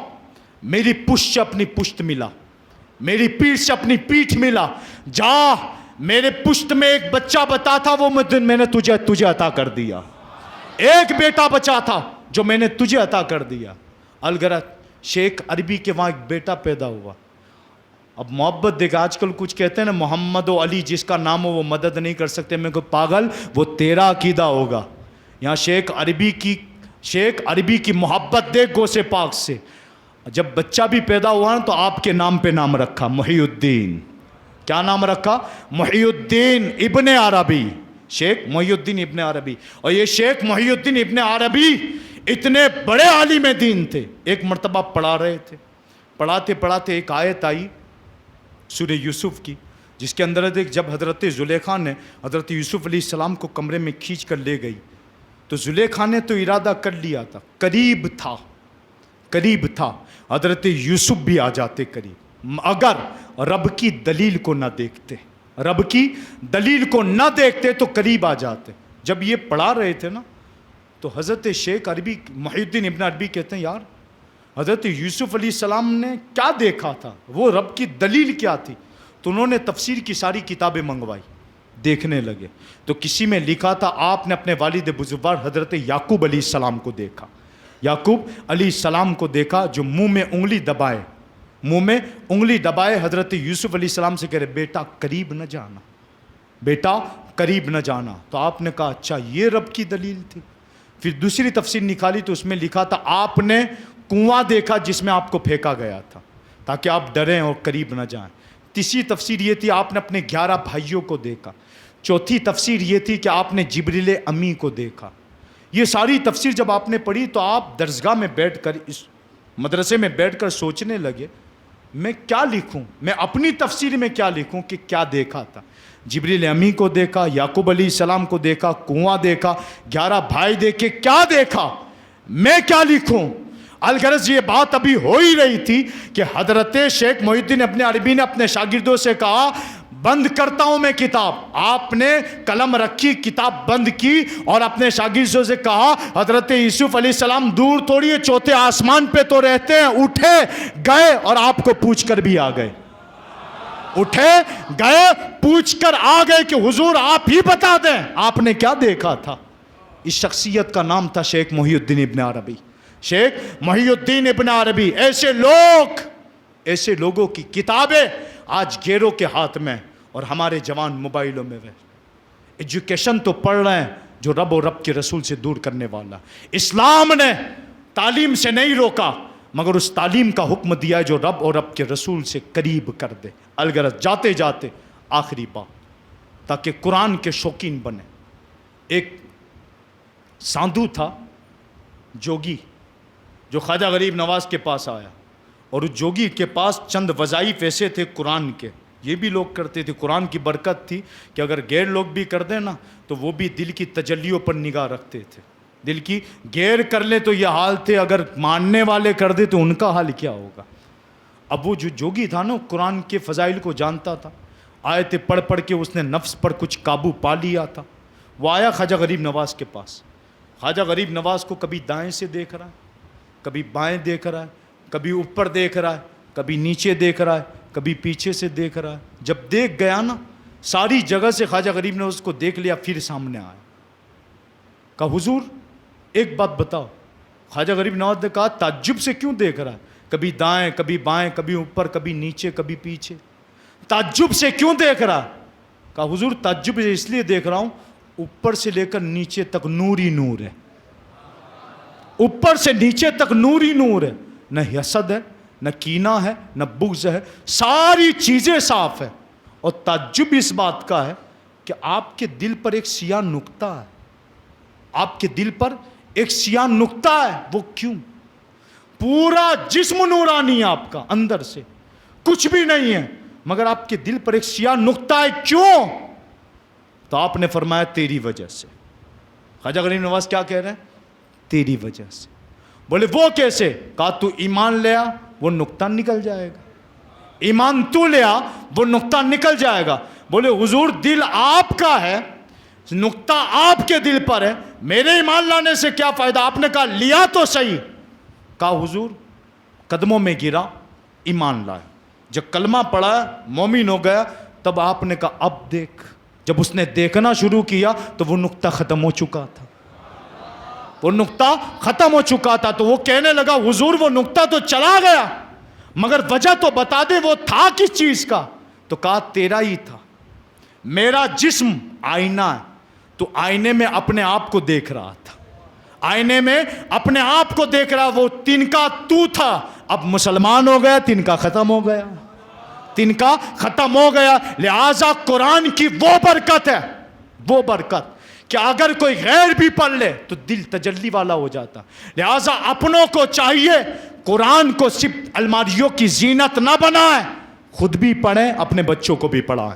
میری پشت سے اپنی پشت ملا، میری پیٹھ سے اپنی پیٹھ ملا. جا، میرے پشت میں ایک بچہ بتا تھا، وہ میں نے تجھے عطا کر دیا. ایک بیٹا بچا تھا جو میں نے تجھے عطا کر دیا. الغرض شیخ عربی کے وہاں ایک بیٹا پیدا ہوا. اب محبت دیکھ، آج کل کچھ کہتے ہیں نا محمد و علی جس کا نام ہو وہ مدد نہیں کر سکتے. میں کو پاگل، وہ تیرا عقیدہ ہوگا. یہاں شیخ عربی کی محبت دیکھ غوث پاک سے. جب بچہ بھی پیدا ہوا نا تو آپ کے نام پہ نام رکھا، محی الدین. کیا نام رکھا؟ محی الدین ابن عربی. شیخ محی الدین ابن عربی. اور یہ شیخ محی الدین ابن عربی اتنے بڑے عالم دین تھے. ایک مرتبہ پڑھا رہے تھے، پڑھاتے پڑھاتے ایک آیت آئی سورہ یوسف کی، جس کے اندر دیکھ جب حضرت زلیخا نے حضرت یوسف علیہ السلام کو کمرے میں کھینچ کر لے گئی تو زلیخا نے تو ارادہ کر لیا تھا، قریب تھا حضرت یوسف بھی آ جاتے قریب، اگر رب کی دلیل کو نہ دیکھتے تو قریب آ جاتے. جب یہ پڑھا رہے تھے نا تو حضرت شیخ عربی محی الدین ابن عربی کہتے ہیں یار حضرت یوسف علیہ السلام نے کیا دیکھا تھا، وہ رب کی دلیل کیا تھی؟ تو انہوں نے تفسیر کی ساری کتابیں منگوائی، دیکھنے لگے. تو کسی میں لکھا تھا آپ نے اپنے والد بزرگوار حضرت یعقوب علیہ السلام کو دیکھا. یعقوب علیہ السلام کو دیکھا جو منہ میں انگلی دبائے حضرت یوسف علیہ السلام سے کہہ رہے بیٹا قریب نہ جانا. تو آپ نے کہا اچھا یہ رب کی دلیل تھی. پھر دوسری تفسیر نکالی تو اس میں لکھا تھا آپ نے کنواں دیکھا جس میں آپ کو پھینکا گیا تھا تاکہ آپ ڈریں اور قریب نہ جائیں. تیسری تفسیر یہ تھی آپ نے اپنے 11 بھائیوں کو دیکھا. چوتھی تفسیر یہ تھی کہ آپ نے جبریل امی کو دیکھا. یہ ساری تفسیر جب آپ نے پڑھی تو آپ درسگاہ میں بیٹھ کر اس مدرسے میں بیٹھ کر سوچنے لگے میں کیا لکھوں، میں اپنی تفسیر میں کیا لکھوں کہ کیا دیکھا تھا. جبریل امی کو دیکھا، یعقوب علیہ السلام کو دیکھا، کنواں دیکھا، 11 بھائی دیکھے، کیا دیکھا، میں کیا لکھوں. الغرض یہ بات ابھی ہو ہی رہی تھی کہ حضرت شیخ محی الدین ابن عربی نے اپنے شاگردوں سے کہا بند کرتا ہوں میں کتاب. آپ نے قلم رکھی، کتاب بند کی اور اپنے شاگردوں سے کہا حضرت یوسف علیہ السلام دور تھوڑی ہے، چوتھے آسمان پہ تو رہتے ہیں. اٹھے گئے اور آپ کو پوچھ کر بھی آ گئے. پوچھ کر آ گئے کہ حضور آپ ہی بتا دیں آپ نے کیا دیکھا تھا. اس شخصیت کا نام تھا شیخ محی الدین ابن عربی. شیخ محی الدین ابن عربی. ایسے لوگوں کی کتابیں آج گیروں کے ہاتھ میں اور ہمارے جوان موبائلوں میں. ایجوکیشن تو پڑھ رہے ہیں جو رب اور رب کے رسول سے دور کرنے والا. اسلام نے تعلیم سے نہیں روکا مگر اس تعلیم کا حکم دیا ہے جو رب اور رب کے رسول سے قریب کر دے. الغرض جاتے جاتے آخری بات تاکہ قرآن کے شوقین بنے. ایک ساندھو تھا جوگی جو خواجہ غریب نواز کے پاس آیا اور اس جوگی کے پاس چند وظائف ایسے تھے قرآن کے، یہ بھی لوگ کرتے تھے. قرآن کی برکت تھی کہ اگر غیر لوگ بھی کر دیں نا تو وہ بھی دل کی تجلیوں پر نگاہ رکھتے تھے. دل کی غیر کر لے تو یہ حال تھے، اگر ماننے والے کر دے تو ان کا حال کیا ہوگا. اب وہ جو جوگی تھا نا قرآن کے فضائل کو جانتا تھا، آیتیں پڑھ پڑھ کے اس نے نفس پر کچھ قابو پا لیا تھا. وہ آیا خواجہ غریب نواز کے پاس. خواجہ غریب نواز کو کبھی دائیں سے دیکھ رہا ہے، کبھی بائیں دیکھ رہا ہے، کبھی اوپر دیکھ رہا ہے، کبھی نیچے دیکھ رہا ہے، کبھی پیچھے سے دیکھ رہا ہے. جب دیکھ گیا نا ساری جگہ سے خواجہ غریب نے اس کو دیکھ لیا، پھر سامنے آیا. کہا حضور ایک بات بتاؤ. خواجہ غریب نواز نے کہا تعجب سے کیوں دیکھ رہا ہے، کبھی دائیں کبھی بائیں، کبھی اوپر کبھی نیچے کبھی پیچھے، تعجب سے کیوں دیکھ رہا ہے. کہا حضور تعجب سے اس لیے دیکھ رہا ہوں اوپر سے لے کر نیچے تک نور ہی نور ہے، اوپر سے نیچے تک نور ہی نور ہے. نہ حسد ہے، نہ کینہ ہے، نہ بغض ہے، ساری چیزیں صاف ہے. اور تعجب اس بات کا ہے کہ آپ کے دل پر ایک سیاہ نقطہ ہے. آپ کے دل پر ایک سیاہ نقطہ ہے، وہ کیوں؟ پورا جسم نورانی ہے آپ کا اندر سے، کچھ بھی نہیں ہے، مگر آپ کے دل پر ایک سیاہ نقطہ ہے، کیوں؟ تو آپ نے فرمایا تیری وجہ سے۔ خواجہ غریب نواز کیا کہہ رہے ہیں؟ تیری وجہ سے۔ بولے وہ کیسے؟ کہا تو ایمان لے آ، وہ نقطہ نکل جائے گا، ایمان تو لے آ، وہ نقطہ نکل جائے گا۔ بولے حضور دل آپ کا ہے، نقطہ آپ کے دل پر ہے، میرے ایمان لانے سے کیا فائدہ؟ آپ نے کہا لیا تو صحیح۔ کہا حضور قدموں میں گرا، ایمان لائے، جب کلمہ پڑھا مومن ہو گیا، تب آپ نے کہا اب دیکھ۔ جب اس نے دیکھنا شروع کیا تو وہ نقطہ ختم ہو چکا تھا، وہ نقطہ ختم ہو چکا تھا۔ تو وہ کہنے لگا حضور وہ نقطہ تو چلا گیا، مگر وجہ تو بتا دے وہ تھا کس چیز کا؟ تو کہا تیرا ہی تھا، میرا جسم آئینہ ہے، تو آئینے میں اپنے آپ کو دیکھ رہا تھا، آئینے میں اپنے آپ کو دیکھ رہا، وہ تنکا تو تھا، اب مسلمان ہو گیا، تنکا ختم ہو گیا، تنکا ختم ہو گیا۔ لہٰذا قرآن کی وہ برکت ہے، وہ برکت کہ اگر کوئی غیر بھی پڑھ لے تو دل تجلی والا ہو جاتا۔ لہٰذا اپنوں کو چاہیے قرآن کو صرف الماریوں کی زینت نہ بنائیں، خود بھی پڑھیں، اپنے بچوں کو بھی پڑھائیں،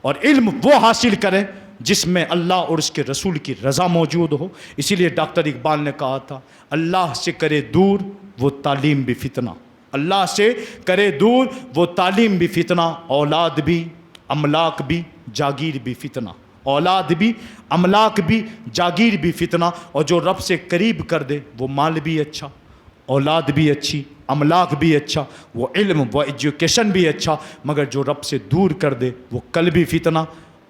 اور علم وہ حاصل کریں جس میں اللہ اور اس کے رسول کی رضا موجود ہو۔ اسی لیے ڈاکٹر اقبال نے کہا تھا اللہ سے کرے دور وہ تعلیم بھی فتنہ، اللہ سے کرے دور وہ تعلیم بھی فتنہ، اولاد بھی املاک بھی جاگیر بھی فتنہ، اولاد بھی املاک بھی جاگیر بھی فتنہ۔ اور جو رب سے قریب کر دے وہ مال بھی اچھا، اولاد بھی اچھی، املاک بھی اچھا، وہ علم وہ ایجوکیشن بھی اچھا، مگر جو رب سے دور کر دے وہ کل بھی فتنہ،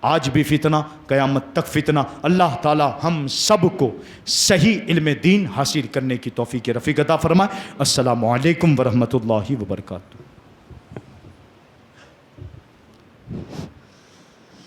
آج بھی فتنہ، قیامت تک فتنہ۔ اللہ تعالی ہم سب کو صحیح علم دین حاصل کرنے کی توفیق رفیق عطا فرمائے۔ السلام علیکم ورحمۃ اللہ وبرکاتہ۔